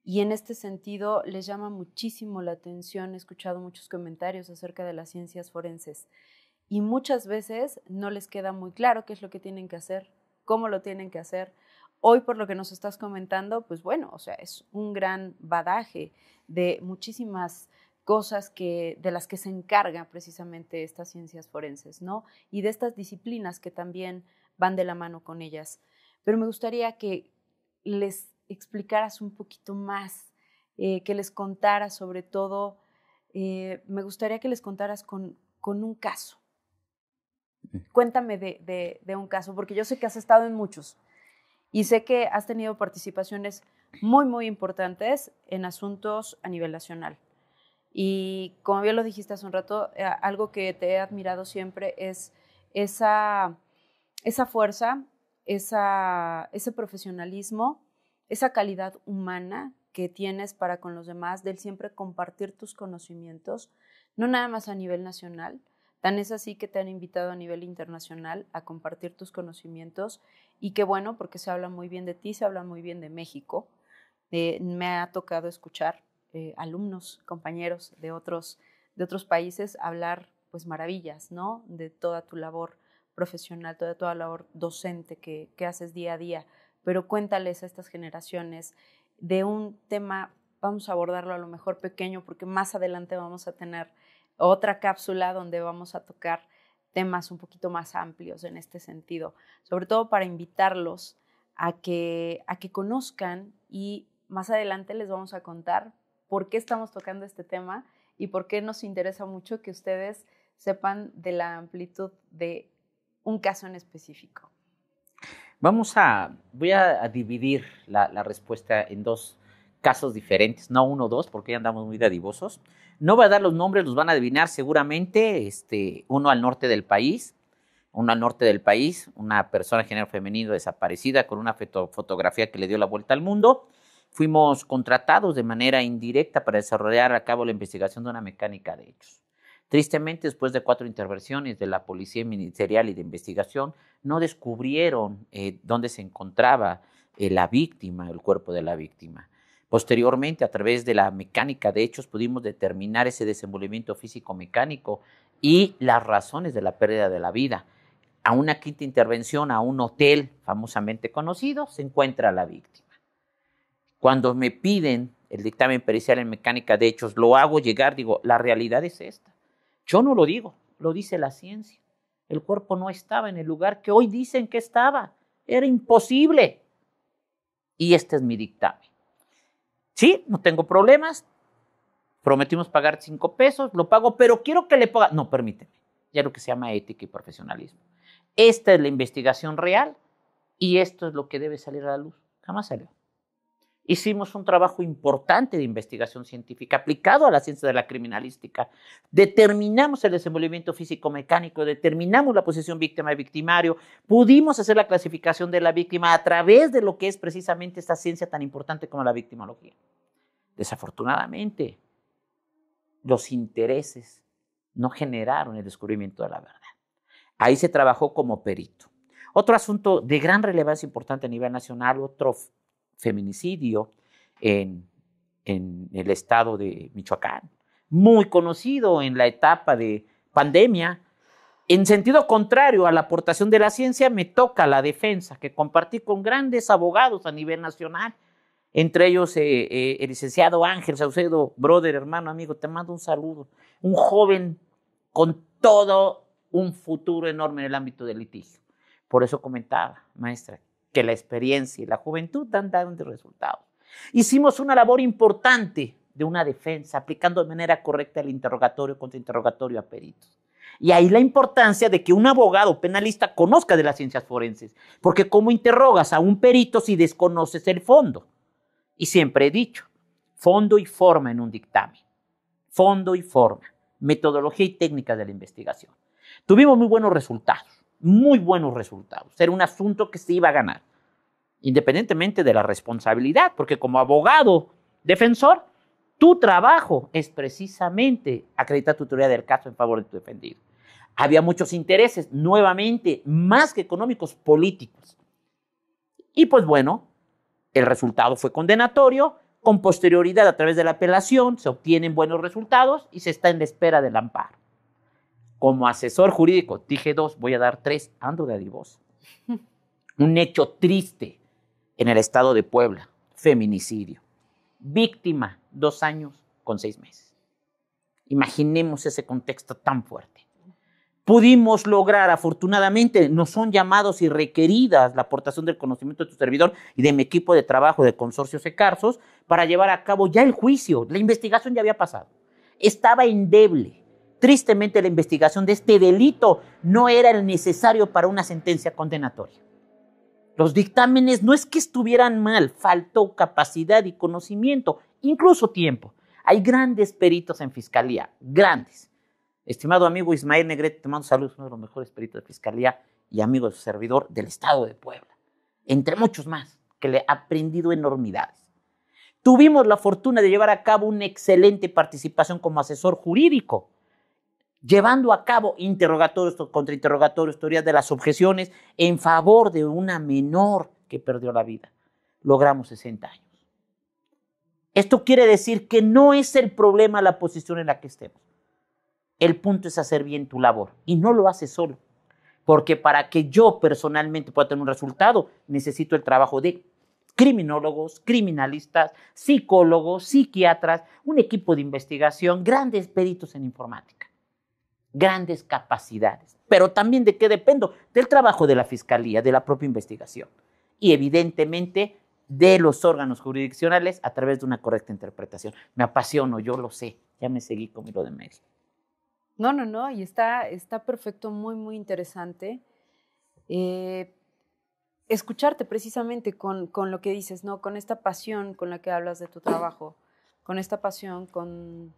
Y en este sentido les llama muchísimo la atención, he escuchado muchos comentarios acerca de las ciencias forenses y muchas veces no les queda muy claro qué es lo que tienen que hacer, cómo lo tienen que hacer. Hoy, por lo que nos estás comentando, pues bueno, o sea, es un gran badaje de muchísimas cosas de las que se encargan precisamente estas ciencias forenses, ¿no? Y de estas disciplinas que también van de la mano con ellas. Pero me gustaría que les explicaras un poquito más, que les contaras sobre todo, me gustaría que les contaras con un caso. Cuéntame de un caso, porque yo sé que has estado en muchos y sé que has tenido participaciones muy, muy importantes en asuntos a nivel nacional. Y como bien lo dijiste hace un rato, algo que te he admirado siempre es esa fuerza, ese profesionalismo, esa calidad humana que tienes para con los demás, del siempre compartir tus conocimientos, no nada más a nivel nacional, tan es así que te han invitado a nivel internacional a compartir tus conocimientos y qué bueno, porque se habla muy bien de ti, se habla muy bien de México. Me ha tocado escuchar alumnos, compañeros de otros países hablar pues maravillas, ¿no? De toda tu labor profesional, toda la labor docente que haces día a día, pero cuéntales a estas generaciones de un tema, vamos a abordarlo a lo mejor pequeño, porque más adelante vamos a tener otra cápsula donde vamos a tocar temas un poquito más amplios en este sentido, sobre todo para invitarlos a que conozcan, y más adelante les vamos a contar por qué estamos tocando este tema y por qué nos interesa mucho que ustedes sepan de la amplitud de un caso en específico. Voy a dividir la respuesta en dos casos diferentes, no uno o dos, porque ya andamos muy dadivosos. No voy a dar los nombres, los van a adivinar seguramente. Uno al norte del país, una persona de género femenino desaparecida con una fotografía que le dio la vuelta al mundo. Fuimos contratados de manera indirecta para desarrollar a cabo la investigación de una mecánica de hechos. Tristemente, después de 4 intervenciones de la Policía Ministerial y de Investigación, no descubrieron dónde se encontraba la víctima, el cuerpo de la víctima. Posteriormente, a través de la mecánica de hechos, pudimos determinar ese desenvolvimiento físico-mecánico y las razones de la pérdida de la vida. A una quinta intervención, a un hotel famosamente conocido, se encuentra la víctima. Cuando me piden el dictamen pericial en mecánica de hechos, lo hago llegar, digo, la realidad es esta. Yo no lo digo, lo dice la ciencia. El cuerpo no estaba en el lugar que hoy dicen que estaba. Era imposible. Y este es mi dictamen. Sí, no tengo problemas. Prometimos pagar 5 pesos, lo pago, pero quiero que le ponga. No, permíteme. Ya lo que se llama ética y profesionalismo. Esta es la investigación real y esto es lo que debe salir a la luz. Jamás salió. Hicimos un trabajo importante de investigación científica aplicado a la ciencia de la criminalística. Determinamos el desenvolvimiento físico-mecánico, determinamos la posición víctima y victimario, pudimos hacer la clasificación de la víctima a través de lo que es precisamente esta ciencia tan importante como la victimología. Desafortunadamente, los intereses no generaron el descubrimiento de la verdad. Ahí se trabajó como perito. Otro asunto de gran relevancia importante a nivel nacional, otro feminicidio en el estado de Michoacán, muy conocido en la etapa de pandemia. En sentido contrario a la aportación de la ciencia, me toca la defensa, que compartí con grandes abogados a nivel nacional, entre ellos el licenciado Ángel Saucedo, brother, hermano, amigo, te mando un saludo. Un joven con todo un futuro enorme en el ámbito del litigio. Por eso comentaba, maestra, que la experiencia y la juventud dan resultados. Hicimos una labor importante de una defensa, aplicando de manera correcta el interrogatorio contra interrogatorio a peritos. Y ahí la importancia de que un abogado penalista conozca de las ciencias forenses, porque ¿cómo interrogas a un perito si desconoces el fondo? Y siempre he dicho, fondo y forma en un dictamen. Fondo y forma, metodología y técnica de la investigación. Tuvimos muy buenos resultados. Era un asunto que se iba a ganar, independientemente de la responsabilidad, porque como abogado defensor, tu trabajo es precisamente acreditar tu teoría del caso en favor de tu defendido. Había muchos intereses, nuevamente, más que económicos, políticos. Y pues bueno, el resultado fue condenatorio. Con posterioridad, a través de la apelación, se obtienen buenos resultados y se está en la espera del amparo. Como asesor jurídico, dije 2, voy a dar 3, ando de adivoso. Un hecho triste en el estado de Puebla, feminicidio. Víctima, 2 años con 6 meses. Imaginemos ese contexto tan fuerte. Pudimos lograr, afortunadamente, nos son llamados y requeridas la aportación del conocimiento de tu servidor y de mi equipo de trabajo de Consorcio Secarsos para llevar a cabo ya el juicio. La investigación ya había pasado. Estaba endeble. Tristemente, la investigación de este delito no era el necesario para una sentencia condenatoria. Los dictámenes no es que estuvieran mal, faltó capacidad y conocimiento, incluso tiempo. Hay grandes peritos en fiscalía, grandes. Estimado amigo Ismael Negrete, te mando saludos, uno de los mejores peritos de fiscalía y amigo de su servidor del estado de Puebla, entre muchos más, que le he aprendido enormidades. Tuvimos la fortuna de llevar a cabo una excelente participación como asesor jurídico, llevando a cabo interrogatorios, contrainterrogatorios, teorías de las objeciones en favor de una menor que perdió la vida. Logramos 60 años. Esto quiere decir que no es el problema la posición en la que estemos. El punto es hacer bien tu labor y no lo haces solo, porque para que yo personalmente pueda tener un resultado, necesito el trabajo de criminólogos, criminalistas, psicólogos, psiquiatras, un equipo de investigación, grandes peritos en informática, grandes capacidades. Pero también ¿de qué dependo? Del trabajo de la fiscalía, de la propia investigación y evidentemente de los órganos jurisdiccionales a través de una correcta interpretación. Me apasiono, yo lo sé, ya me seguí con mi lo de medio. No, y está perfecto, muy interesante. Escucharte precisamente con lo que dices, ¿no? Con esta pasión con la que hablas de tu trabajo, con esta pasión con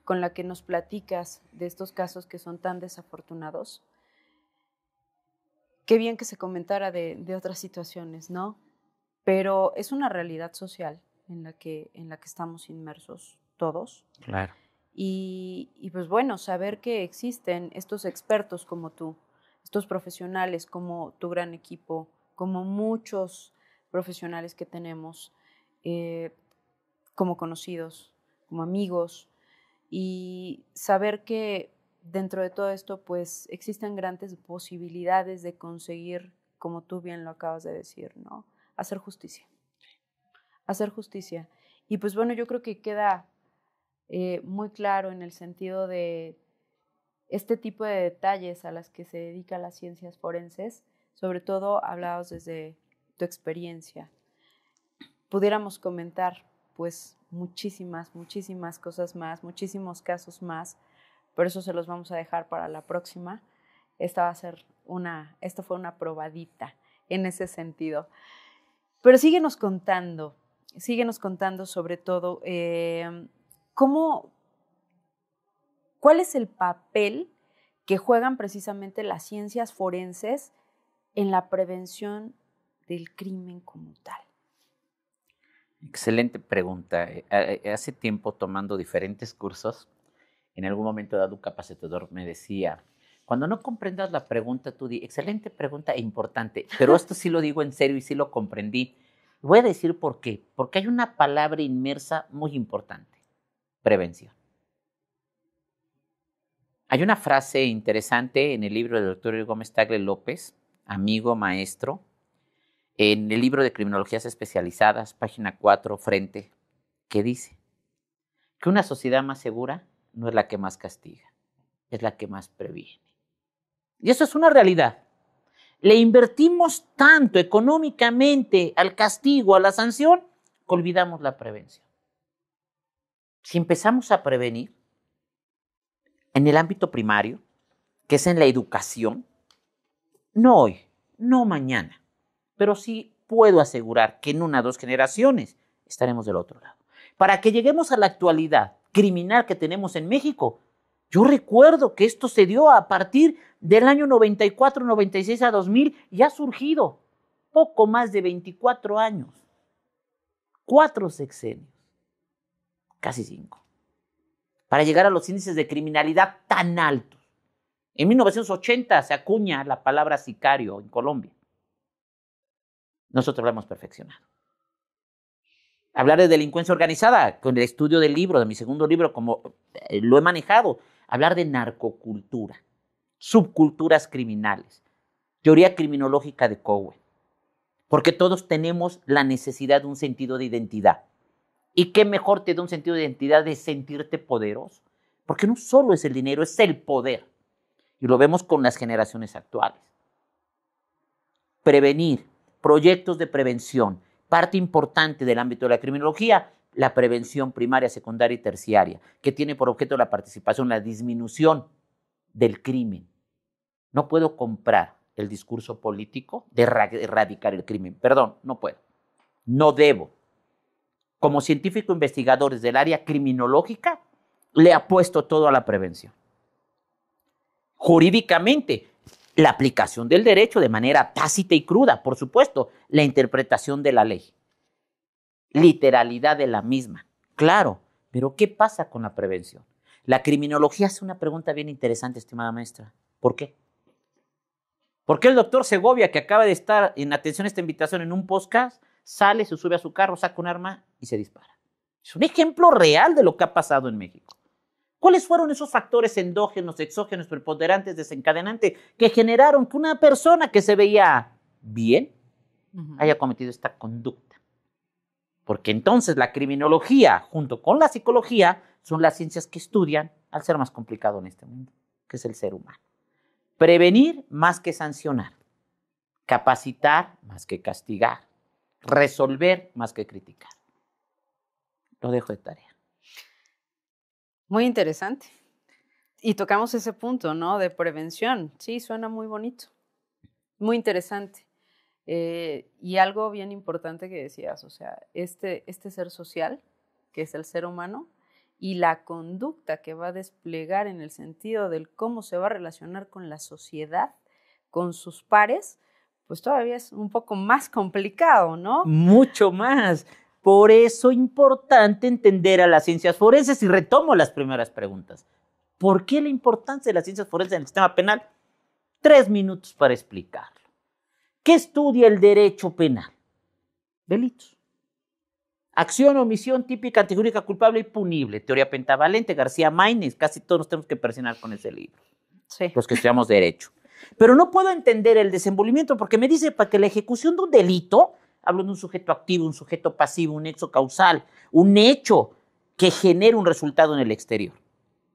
la que nos platicas de estos casos que son tan desafortunados. Qué bien que se comentara de otras situaciones, ¿no? Pero es una realidad social en la que estamos inmersos todos. Claro. Y pues bueno, saber que existen estos expertos como tú, estos profesionales como tu gran equipo, como muchos profesionales que tenemos como conocidos, como amigos, y saber que dentro de todo esto pues existen grandes posibilidades de conseguir, como tú bien lo acabas de decir, ¿no? Hacer justicia. Hacer justicia. Y pues bueno, yo creo que queda muy claro en el sentido de este tipo de detalles a las que se dedican las ciencias forenses, sobre todo hablados desde tu experiencia. Pudiéramos comentar pues muchísimas cosas más, muchísimos casos más, pero eso se los vamos a dejar para la próxima. Esto fue una probadita en ese sentido. Pero síguenos contando sobre todo ¿cuál es el papel que juegan precisamente las ciencias forenses en la prevención del crimen como tal? Excelente pregunta. Hace tiempo, tomando diferentes cursos, en algún momento dado un capacitador me decía, cuando no comprendas la pregunta, tú di, excelente pregunta e importante, pero esto sí lo digo en serio y sí lo comprendí. Voy a decir por qué. Porque hay una palabra inmersa muy importante, prevención. Hay una frase interesante en el libro del doctor Gómez Tagle López, amigo, maestro, en el libro de Criminologías Especializadas, página 4, frente, que dice que una sociedad más segura no es la que más castiga, es la que más previene. Y eso es una realidad. Le invertimos tanto económicamente al castigo, a la sanción, que olvidamos la prevención. Si empezamos a prevenir en el ámbito primario, que es en la educación, no hoy, no mañana, pero sí puedo asegurar que en 1 o 2 generaciones estaremos del otro lado. Para que lleguemos a la actualidad criminal que tenemos en México, yo recuerdo que esto se dio a partir del año 94, 96 a 2000 y ha surgido poco más de 24 años, 4 sexenios, casi 5, para llegar a los índices de criminalidad tan altos. En 1980 se acuña la palabra sicario en Colombia. Nosotros lo hemos perfeccionado. Hablar de delincuencia organizada, con el estudio del libro, de mi segundo libro, como lo he manejado. Hablar de narcocultura, subculturas criminales, teoría criminológica de Cowen. Porque todos tenemos la necesidad de un sentido de identidad. ¿Y qué mejor te da un sentido de identidad de sentirte poderoso? Porque no solo es el dinero, es el poder. Y lo vemos con las generaciones actuales. Prevenir, proyectos de prevención, parte importante del ámbito de la criminología, la prevención primaria, secundaria y terciaria, que tiene por objeto la participación, la disminución del crimen. No puedo comprar el discurso político de erradicar el crimen. Perdón, no puedo. No debo. Como científico investigador desde el área criminológica, le apuesto todo a la prevención. Jurídicamente, la aplicación del derecho de manera tácita y cruda, por supuesto, la interpretación de la ley, literalidad de la misma, claro, pero ¿qué pasa con la prevención? La criminología hace una pregunta bien interesante, estimada maestra. ¿Por qué? ¿Por qué el doctor Segovia, que acaba de estar en atención a esta invitación en un podcast, sale, se sube a su carro, saca un arma y se dispara? Es un ejemplo real de lo que ha pasado en México. ¿Cuáles fueron esos factores endógenos, exógenos, preponderantes, desencadenantes que generaron que una persona que se veía bien haya cometido esta conducta? Porque entonces la criminología, junto con la psicología, son las ciencias que estudian al ser más complicado en este mundo, que es el ser humano. Prevenir más que sancionar, capacitar más que castigar, resolver más que criticar. Lo dejo de tarea. Muy interesante. Y tocamos ese punto, ¿no? De prevención. Sí, suena muy bonito. Muy interesante. Y algo bien importante que decías, o sea, este ser social, que es el ser humano, y la conducta que va a desplegar en el sentido del cómo se va a relacionar con la sociedad, con sus pares, pues todavía es un poco más complicado, ¿no? Mucho más. Por eso es importante entender a las ciencias forenses y retomo las primeras preguntas. ¿Por qué la importancia de las ciencias forenses en el sistema penal? 3 minutos para explicarlo. ¿Qué estudia el derecho penal? Delitos. Acción, omisión típica, antijúrica, culpable y punible. Teoría pentavalente, García Maínez. Casi todos nos tenemos que persignar con ese libro. Sí. Los que estudiamos derecho. Pero no puedo entender el desenvolvimiento porque me dice para que la ejecución de un delito, hablo de un sujeto activo, un sujeto pasivo, un nexo causal, un hecho que genere un resultado en el exterior,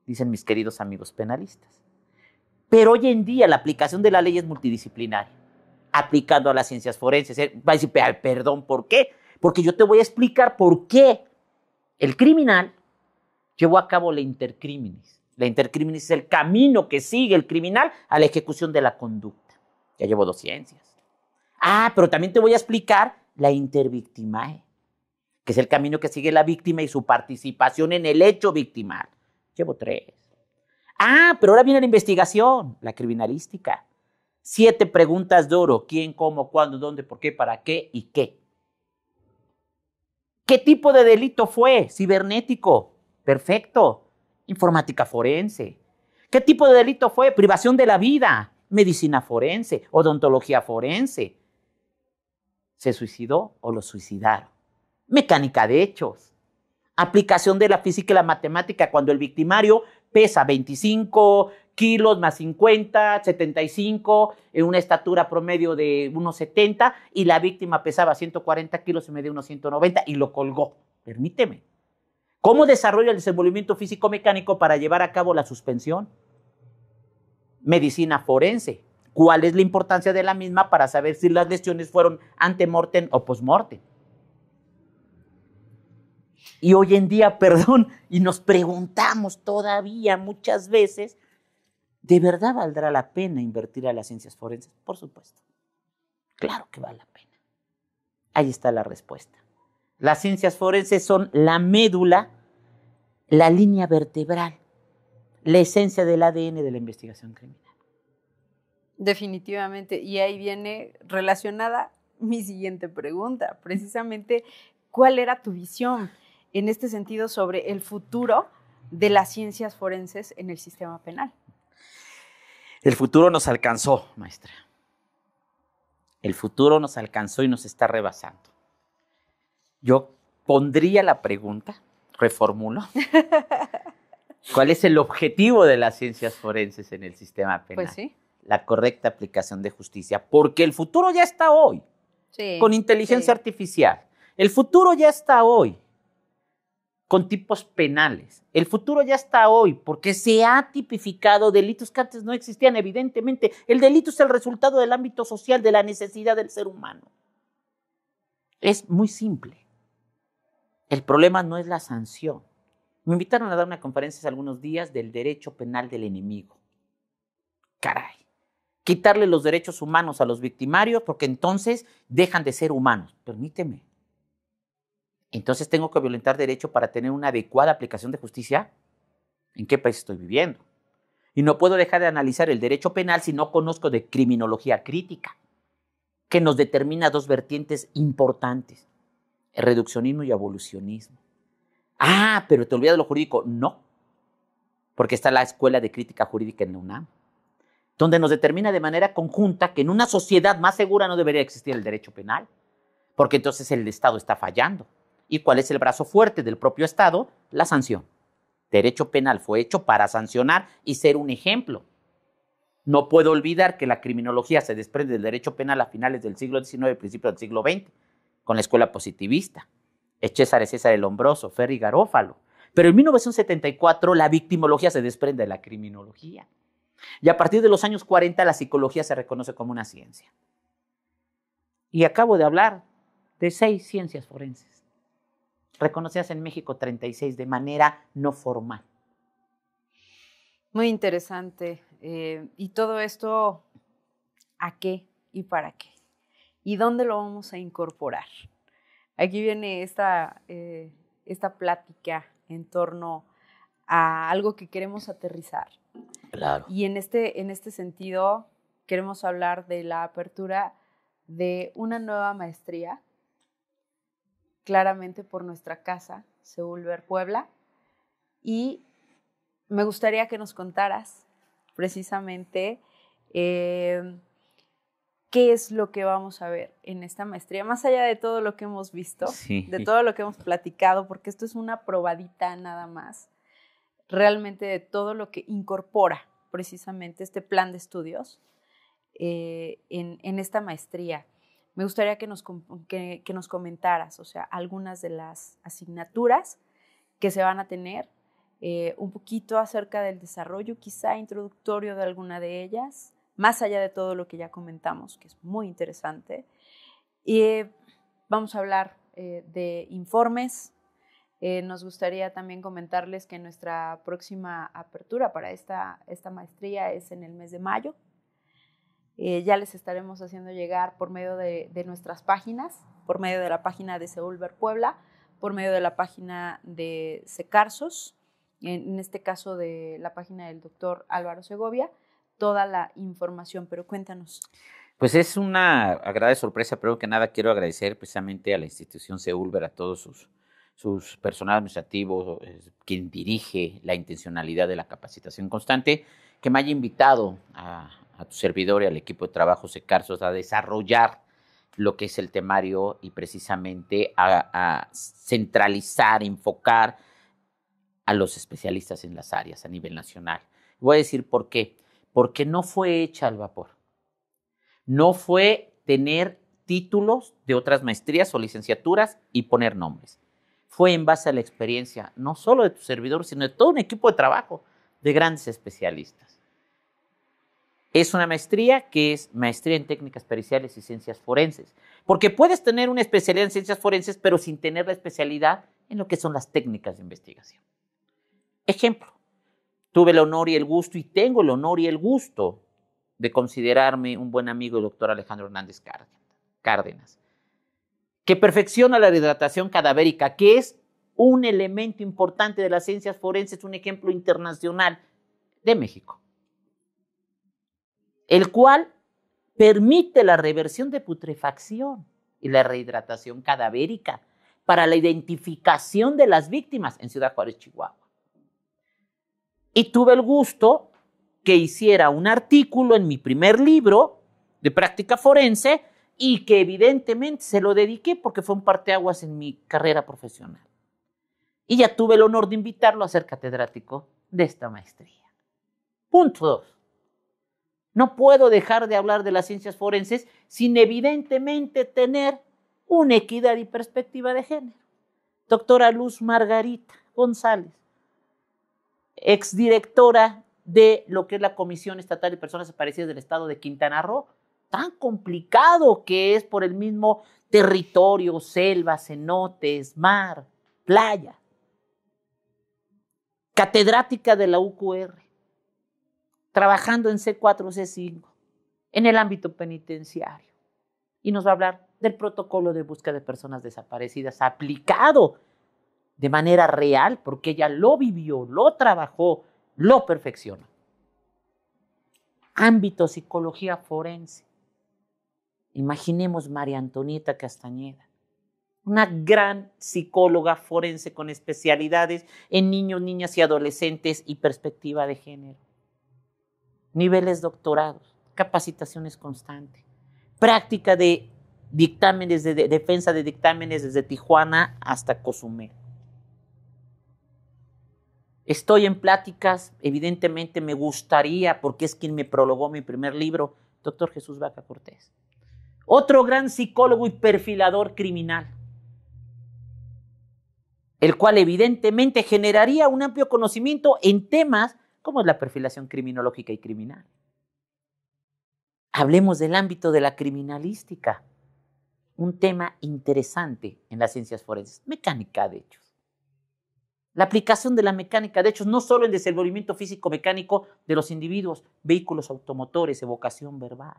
dicen mis queridos amigos penalistas. Pero hoy en día la aplicación de la ley es multidisciplinaria, aplicando a las ciencias forenses. Va a decir, perdón, ¿por qué? Porque yo te voy a explicar por qué el criminal llevó a cabo la intercriminis. La intercriminis es el camino que sigue el criminal a la ejecución de la conducta. Ya llevo 2 ciencias. Pero también te voy a explicar la intervictimae, que es el camino que sigue la víctima y su participación en el hecho victimal. Llevo 3. Pero ahora viene la investigación, la criminalística. 7 preguntas de oro: quién, cómo, cuándo, dónde, por qué, para qué y qué. ¿Qué tipo de delito fue? Cibernético. Perfecto. Informática forense. ¿Qué tipo de delito fue? Privación de la vida. Medicina forense. Odontología forense. ¿Se suicidó o lo suicidaron? Mecánica de hechos. Aplicación de la física y la matemática cuando el victimario pesa 25 kilos más 50, 75, en una estatura promedio de 1,70 y la víctima pesaba 140 kilos y medía 1,190 y lo colgó. Permíteme. ¿Cómo desarrolla el desenvolvimiento físico-mecánico para llevar a cabo la suspensión? Medicina forense. ¿Cuál es la importancia de la misma para saber si las lesiones fueron antemortem o postmortem? Y hoy en día, y nos preguntamos todavía muchas veces, ¿de verdad valdrá la pena invertir a las ciencias forenses? Por supuesto. Claro que vale la pena. Ahí está la respuesta. Las ciencias forenses son la médula, la línea vertebral, la esencia del ADN de la investigación criminal. Definitivamente. Y ahí viene relacionada mi siguiente pregunta. Precisamente, ¿cuál era tu visión en este sentido sobre el futuro de las ciencias forenses en el sistema penal? El futuro nos alcanzó, maestra. El futuro nos alcanzó y nos está rebasando. Yo pondría la pregunta, reformulo. ¿Cuál es el objetivo de las ciencias forenses en el sistema penal? Pues sí. La correcta aplicación de justicia, porque el futuro ya está hoy, con inteligencia artificial. El futuro ya está hoy, con tipos penales. El futuro ya está hoy, porque se ha tipificado delitos que antes no existían, evidentemente. El delito es el resultado del ámbito social, de la necesidad del ser humano. Es muy simple. El problema no es la sanción. Me invitaron a dar una conferencia hace algunos días del derecho penal del enemigo. Caray. Quitarle los derechos humanos a los victimarios porque entonces dejan de ser humanos. Permíteme. Entonces tengo que violentar derecho para tener una adecuada aplicación de justicia. ¿En qué país estoy viviendo? Y no puedo dejar de analizar el derecho penal si no conozco de criminología crítica, que nos determina 2 vertientes importantes: el reduccionismo y abolicionismo. Pero te olvidas de lo jurídico. No, porque está la Escuela de Crítica Jurídica en la UNAM, donde nos determina de manera conjunta que en una sociedad más segura no debería existir el derecho penal, porque entonces el Estado está fallando. ¿Y cuál es el brazo fuerte del propio Estado? La sanción. Derecho penal fue hecho para sancionar y ser un ejemplo. No puedo olvidar que la criminología se desprende del derecho penal a finales del siglo XIX, principios del siglo XX, con la escuela positivista. Es César el Hombroso, Ferri Garófalo. Pero en 1974 la victimología se desprende de la criminología. Y a partir de los años 40 la psicología se reconoce como una ciencia. Y acabo de hablar de 6 ciencias forenses, reconocidas en México 36 de manera no formal. Muy interesante. ¿Y todo esto a qué y para qué? ¿Y dónde lo vamos a incorporar? Aquí viene esta plática en torno a algo que queremos aterrizar. Claro. Y en este sentido queremos hablar de la apertura de una nueva maestría, claramente por nuestra casa, Seúl Ver Puebla, y me gustaría que nos contaras precisamente qué es lo que vamos a ver en esta maestría, más allá de todo lo que hemos visto, de todo lo que hemos platicado, porque esto es una probadita nada más, realmente de todo lo que incorpora precisamente este plan de estudios en esta maestría. Me gustaría que nos comentaras, o sea, algunas de las asignaturas que se van a tener un poquito acerca del desarrollo quizá introductorio de alguna de ellas, más allá de todo lo que ya comentamos, que es muy interesante. Y vamos a hablar de informes. Nos gustaría también comentarles que nuestra próxima apertura para esta maestría es en el mes de mayo. Ya les estaremos haciendo llegar por medio de nuestras páginas, por medio de la página de Seúlver Puebla, por medio de la página de Secarsos, en este caso de la página del doctor Álvaro Segovia, toda la información, pero cuéntanos. Pues es una agradable sorpresa, pero que nada quiero agradecer precisamente a la institución Seúlver, a todos sus personal administrativo, quien dirige la intencionalidad de la capacitación constante, que me haya invitado a tu servidor y al equipo de trabajo Secarsos a desarrollar lo que es el temario y precisamente a centralizar, enfocar a los especialistas en las áreas a nivel nacional. Voy a decir por qué. Porque no fue hecha al vapor. No fue tener títulos de otras maestrías o licenciaturas y poner nombres. Fue en base a la experiencia, no solo de tu servidor, sino de todo un equipo de trabajo de grandes especialistas. Es una maestría que es maestría en técnicas periciales y ciencias forenses, porque puedes tener una especialidad en ciencias forenses, pero sin tener la especialidad en lo que son las técnicas de investigación. Ejemplo, tuve el honor y el gusto, y tengo el honor y el gusto de considerarme un buen amigo del doctor Alejandro Hernández Cárdenas, que perfecciona la hidratación cadavérica, que es un elemento importante de las ciencias forenses, un ejemplo internacional de México, el cual permite la reversión de putrefacción y la rehidratación cadavérica para la identificación de las víctimas en Ciudad Juárez, Chihuahua. Y tuve el gusto que hiciera un artículo en mi primer libro de práctica forense y que evidentemente se lo dediqué porque fue un parteaguas en mi carrera profesional. Y ya tuve el honor de invitarlo a ser catedrático de esta maestría. Punto 2. No puedo dejar de hablar de las ciencias forenses sin evidentemente tener una equidad y perspectiva de género. Doctora Luz Margarita González, exdirectora de lo que es la Comisión Estatal de Personas Desaparecidas del Estado de Quintana Roo, tan complicado que es por el mismo territorio, selva, cenotes, mar, playa. Catedrática de la UQR, trabajando en C4, C5, en el ámbito penitenciario. Y nos va a hablar del protocolo de búsqueda de personas desaparecidas aplicado de manera real, porque ella lo vivió, lo trabajó, lo perfeccionó. Ámbito psicología forense. Imaginemos María Antonieta Castañeda, una gran psicóloga forense con especialidades en niños, niñas y adolescentes y perspectiva de género. Niveles doctorados, capacitaciones constantes, práctica de dictámenes, de defensa de dictámenes desde Tijuana hasta Cozumel. Estoy en pláticas, evidentemente me gustaría, porque es quien me prologó mi primer libro, doctor Jesús Vaca Cortés. Otro gran psicólogo y perfilador criminal, el cual evidentemente generaría un amplio conocimiento en temas como es la perfilación criminológica y criminal. Hablemos del ámbito de la criminalística, un tema interesante en las ciencias forenses, mecánica de hechos. La aplicación de la mecánica de hechos no solo en desenvolvimiento físico-mecánico de los individuos, vehículos automotores, evocación verbal.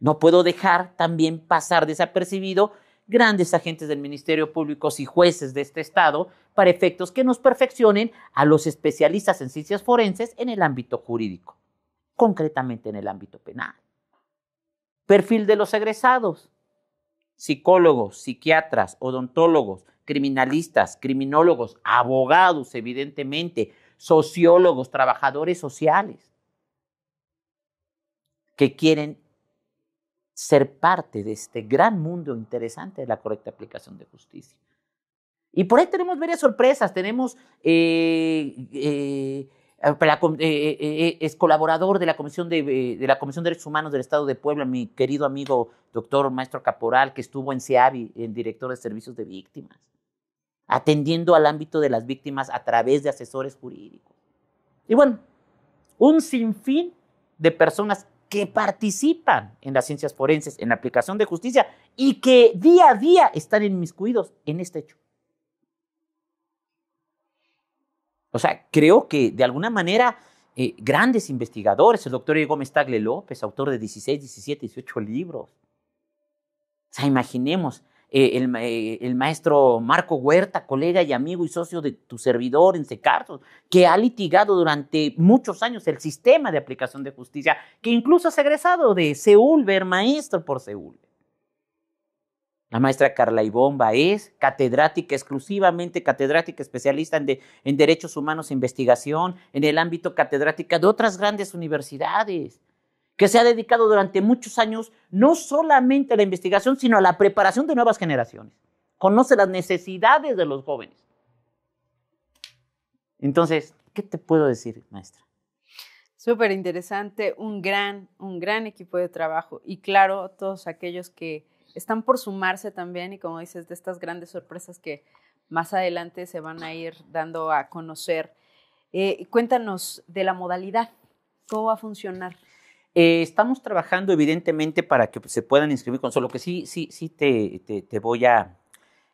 No puedo dejar también pasar desapercibido grandes agentes del Ministerio Público y jueces de este estado para efectos que nos perfeccionen a los especialistas en ciencias forenses en el ámbito jurídico, concretamente en el ámbito penal. Perfil de los egresados: psicólogos, psiquiatras, odontólogos, criminalistas, criminólogos, abogados, evidentemente, sociólogos, trabajadores sociales, que quieren ser parte de este gran mundo interesante de la correcta aplicación de justicia. Y por ahí tenemos varias sorpresas. Tenemos es colaborador de la Comisión de Derechos Humanos del Estado de Puebla, mi querido amigo doctor maestro Caporal, que estuvo en CEAVI, el director de servicios de víctimas. atendiendo al ámbito de las víctimas a través de asesores jurídicos. Y bueno, un sinfín de personas que participan en las ciencias forenses, en la aplicación de justicia y que día a día están inmiscuidos en este hecho. O sea, creo que de alguna manera grandes investigadores, el doctor Gómez Tagle López, autor de 16, 17, 18 libros. O sea, imaginemos el maestro Marco Huerta, colega y amigo y socio de tu servidor en Secarsos, que ha litigado durante muchos años el sistema de aplicación de justicia, que incluso es egresado de CEULVER, maestro por CEULVER. La maestra Carla Ivonne Baez, catedrática, exclusivamente catedrática especialista en derechos humanos e investigación, en el ámbito catedrática de otras grandes universidades, que se ha dedicado durante muchos años no solamente a la investigación, sino a la preparación de nuevas generaciones. Conoce las necesidades de los jóvenes. Entonces, ¿qué te puedo decir, maestra? Súper interesante, un gran equipo de trabajo y claro, todos aquellos que están por sumarse también y como dices, de estas grandes sorpresas que más adelante se van a ir dando a conocer. Cuéntanos de la modalidad, ¿cómo va a funcionar? Estamos trabajando evidentemente para que se puedan inscribir con solo que sí te voy a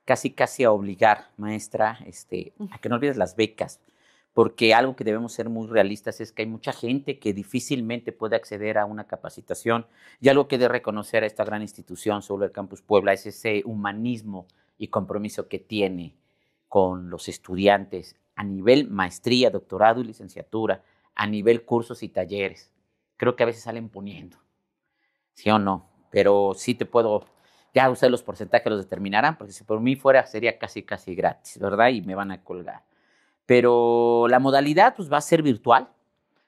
casi a obligar, maestra, a que no olvides las becas, porque algo que debemos ser muy realistas es que hay mucha gente que difícilmente puede acceder a una capacitación y algo que de reconocer a esta gran institución sobre el Campus Puebla es ese humanismo y compromiso que tiene con los estudiantes a nivel maestría, doctorado y licenciatura, a nivel cursos y talleres. Creo que a veces salen poniendo, ¿sí o no? Pero sí te puedo, ya ustedes los porcentajes los determinarán, porque si por mí fuera sería casi gratis, ¿verdad? Y me van a colgar. Pero la modalidad pues va a ser virtual,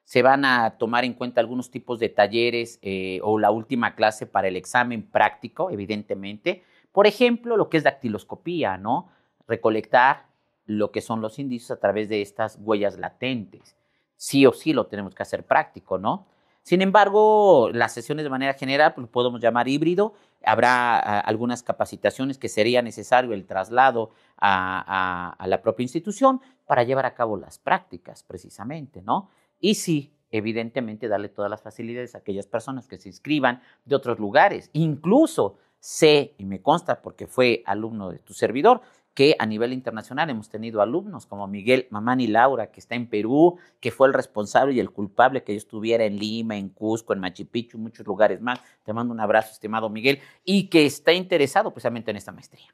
se van a tomar en cuenta algunos tipos de talleres o la última clase para el examen práctico, evidentemente. Por ejemplo, lo que es dactiloscopía, ¿no? Recolectar lo que son los indicios a través de estas huellas latentes. Sí o sí lo tenemos que hacer práctico, ¿no? Sin embargo, las sesiones de manera general pues, lo podemos llamar híbrido. Habrá algunas capacitaciones que sería necesario el traslado a la propia institución para llevar a cabo las prácticas, precisamente, ¿no? Y sí, evidentemente, darle todas las facilidades a aquellas personas que se inscriban de otros lugares. Incluso sé, y me consta porque fue alumno de tu servidor, que a nivel internacional hemos tenido alumnos como Miguel Mamani Laura, que está en Perú, que fue el responsable y el culpable que yo estuviera en Lima, en Cusco, en Machu Picchu, muchos lugares más. Te mando un abrazo, estimado Miguel, y que está interesado precisamente en esta maestría.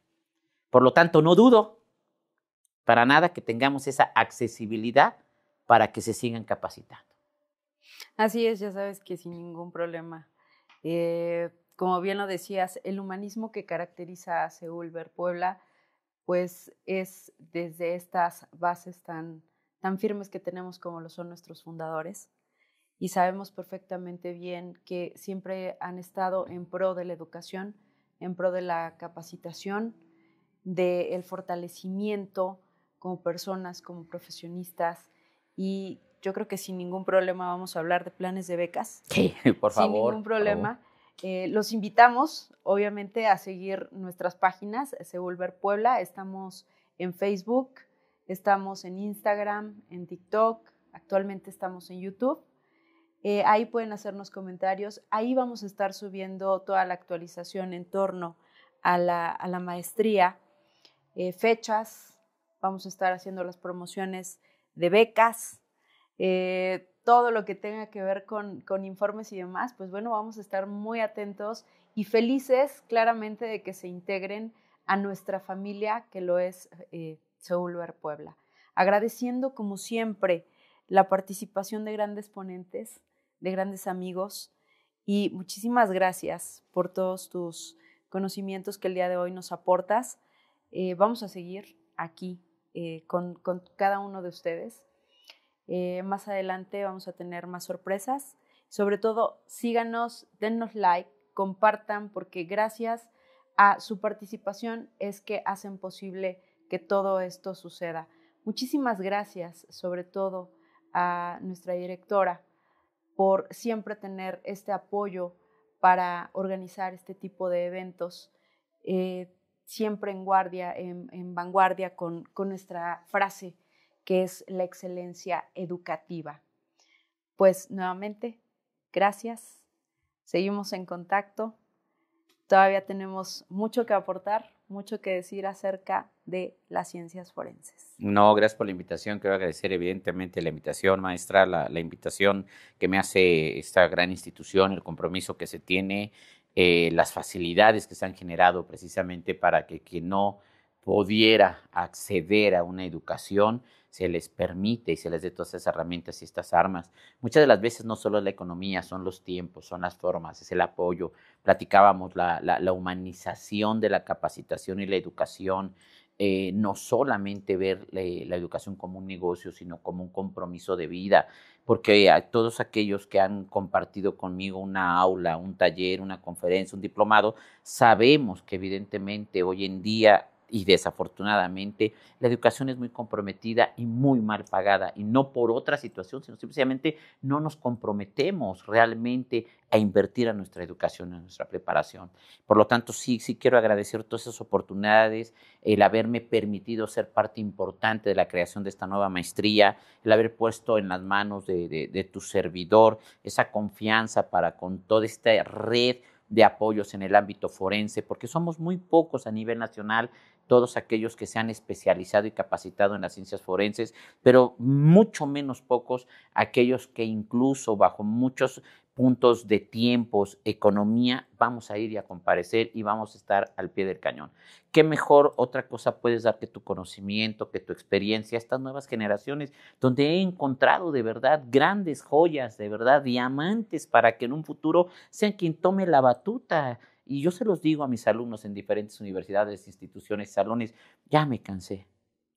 Por lo tanto, no dudo para nada que tengamos esa accesibilidad para que se sigan capacitando. Así es, ya sabes que sin ningún problema. Como bien lo decías, el humanismo que caracteriza a CEULVER Puebla pues es desde estas bases tan firmes que tenemos como lo son nuestros fundadores y sabemos perfectamente bien que siempre han estado en pro de la educación, en pro de la capacitación, del fortalecimiento como personas, como profesionistas y yo creo que sin ningún problema vamos a hablar de planes de becas. Sí, por favor. Sin ningún problema. Los invitamos, obviamente, a seguir nuestras páginas, CEULVER Puebla. Estamos en Facebook, estamos en Instagram, en TikTok, actualmente estamos en YouTube. Ahí pueden hacernos comentarios. Ahí vamos a estar subiendo toda la actualización en torno a la maestría, fechas, vamos a estar haciendo las promociones de becas, todo lo que tenga que ver con informes y demás, pues bueno, vamos a estar muy atentos y felices claramente de que se integren a nuestra familia que lo es CEULVER Puebla. Agradeciendo como siempre la participación de grandes ponentes, de grandes amigos y muchísimas gracias por todos tus conocimientos que el día de hoy nos aportas. Vamos a seguir aquí con cada uno de ustedes. Más adelante vamos a tener más sorpresas. Sobre todo, síganos, dennos like, compartan, porque gracias a su participación es que hacen posible que todo esto suceda. Muchísimas gracias, sobre todo, a nuestra directora por siempre tener este apoyo para organizar este tipo de eventos. siempre en guardia, en vanguardia con nuestra frase, que es la excelencia educativa. Pues nuevamente, gracias. Seguimos en contacto. Todavía tenemos mucho que aportar, mucho que decir acerca de las ciencias forenses. No, gracias por la invitación. Quiero agradecer evidentemente la invitación, maestra, la invitación que me hace esta gran institución, el compromiso que se tiene, las facilidades que se han generado precisamente para que quien no pudiera acceder a una educación se les permite y se les dé todas esas herramientas y estas armas. Muchas de las veces no solo es la economía, son los tiempos, son las formas, es el apoyo. Platicábamos la humanización de la capacitación y la educación, no solamente ver la educación como un negocio, sino como un compromiso de vida, porque a todos aquellos que han compartido conmigo una aula, un taller, una conferencia, un diplomado, sabemos que evidentemente hoy en día y desafortunadamente la educación es muy comprometida y muy mal pagada, y no por otra situación, sino simplemente no nos comprometemos realmente a invertir a nuestra educación, a nuestra preparación. Por lo tanto, sí quiero agradecer todas esas oportunidades, el haberme permitido ser parte importante de la creación de esta nueva maestría, el haber puesto en las manos de tu servidor esa confianza para con toda esta red de apoyos en el ámbito forense, porque somos muy pocos a nivel nacional todos aquellos que se han especializado y capacitado en las ciencias forenses, pero mucho menos pocos aquellos que incluso bajo muchos puntos de tiempos, economía, vamos a ir y a comparecer y vamos a estar al pie del cañón. ¿Qué mejor otra cosa puedes dar que tu conocimiento, que tu experiencia a estas nuevas generaciones, donde he encontrado de verdad grandes joyas, de verdad diamantes para que en un futuro sean quien tome la batuta? Y yo se los digo a mis alumnos en diferentes universidades, instituciones, salones, ya me cansé,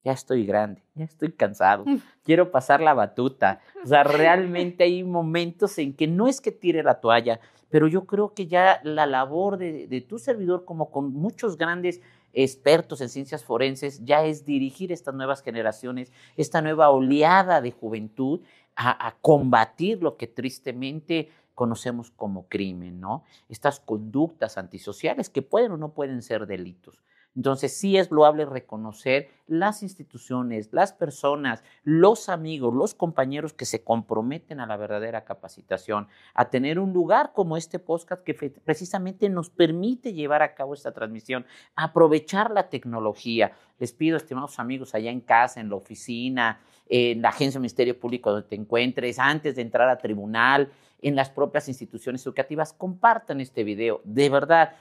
ya estoy grande, ya estoy cansado, quiero pasar la batuta. O sea, realmente hay momentos en que no es que tire la toalla, pero yo creo que ya la labor de tu servidor, como con muchos grandes expertos en ciencias forenses, ya es dirigir estas nuevas generaciones, esta nueva oleada de juventud a combatir lo que tristemente conocemos como crimen, ¿no? Estas conductas antisociales que pueden o no pueden ser delitos. Entonces, sí es loable reconocer las instituciones, las personas, los amigos, los compañeros que se comprometen a la verdadera capacitación, a tener un lugar como este podcast que precisamente nos permite llevar a cabo esta transmisión, aprovechar la tecnología. Les pido, estimados amigos, allá en casa, en la oficina, en la agencia del Ministerio Público donde te encuentres, antes de entrar a tribunal, en las propias instituciones educativas, compartan este video. De verdad,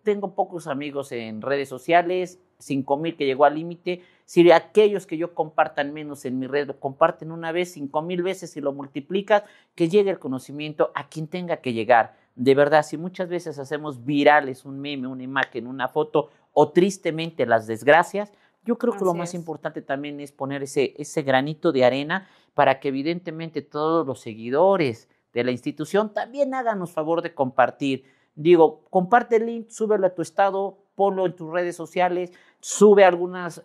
tengo pocos amigos en redes sociales, 5,000 que llegó al límite. Si aquellos que yo compartan menos en mi red lo comparten una vez, 5,000 veces, si lo multiplicas, que llegue el conocimiento a quien tenga que llegar. De verdad, si muchas veces hacemos virales un meme, una imagen, una foto, o tristemente las desgracias, yo creo que lo más importante también es poner ese granito de arena para que evidentemente todos los seguidores de la institución también háganos favor de compartir. Digo, comparte el link, súbelo a tu estado, ponlo en tus redes sociales, sube algunos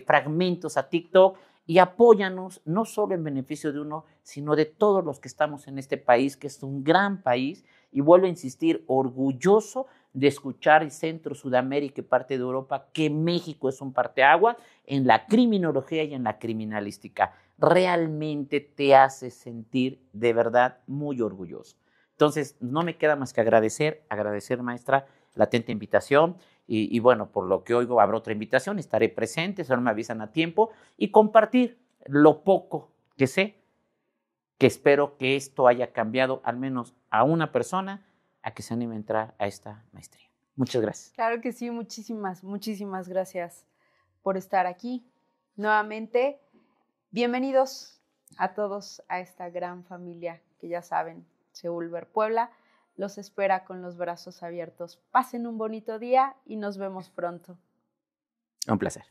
fragmentos a TikTok y apóyanos, no solo en beneficio de uno, sino de todos los que estamos en este país, que es un gran país, y vuelvo a insistir, orgulloso de escuchar en Centro, Sudamérica y parte de Europa que México es un parteaguas en la criminología y en la criminalística. Realmente te hace sentir de verdad muy orgulloso. Entonces, no me queda más que agradecer, maestra, la atenta invitación y bueno, por lo que oigo habrá otra invitación, estaré presente, solo me avisan a tiempo y compartir lo poco que sé, que espero que esto haya cambiado al menos a una persona a que se anime a entrar a esta maestría. Muchas gracias. Claro que sí, muchísimas gracias por estar aquí. Nuevamente, bienvenidos a todos a esta gran familia que ya saben, Seúlver Puebla. Los espera con los brazos abiertos. Pasen un bonito día y nos vemos pronto. Un placer.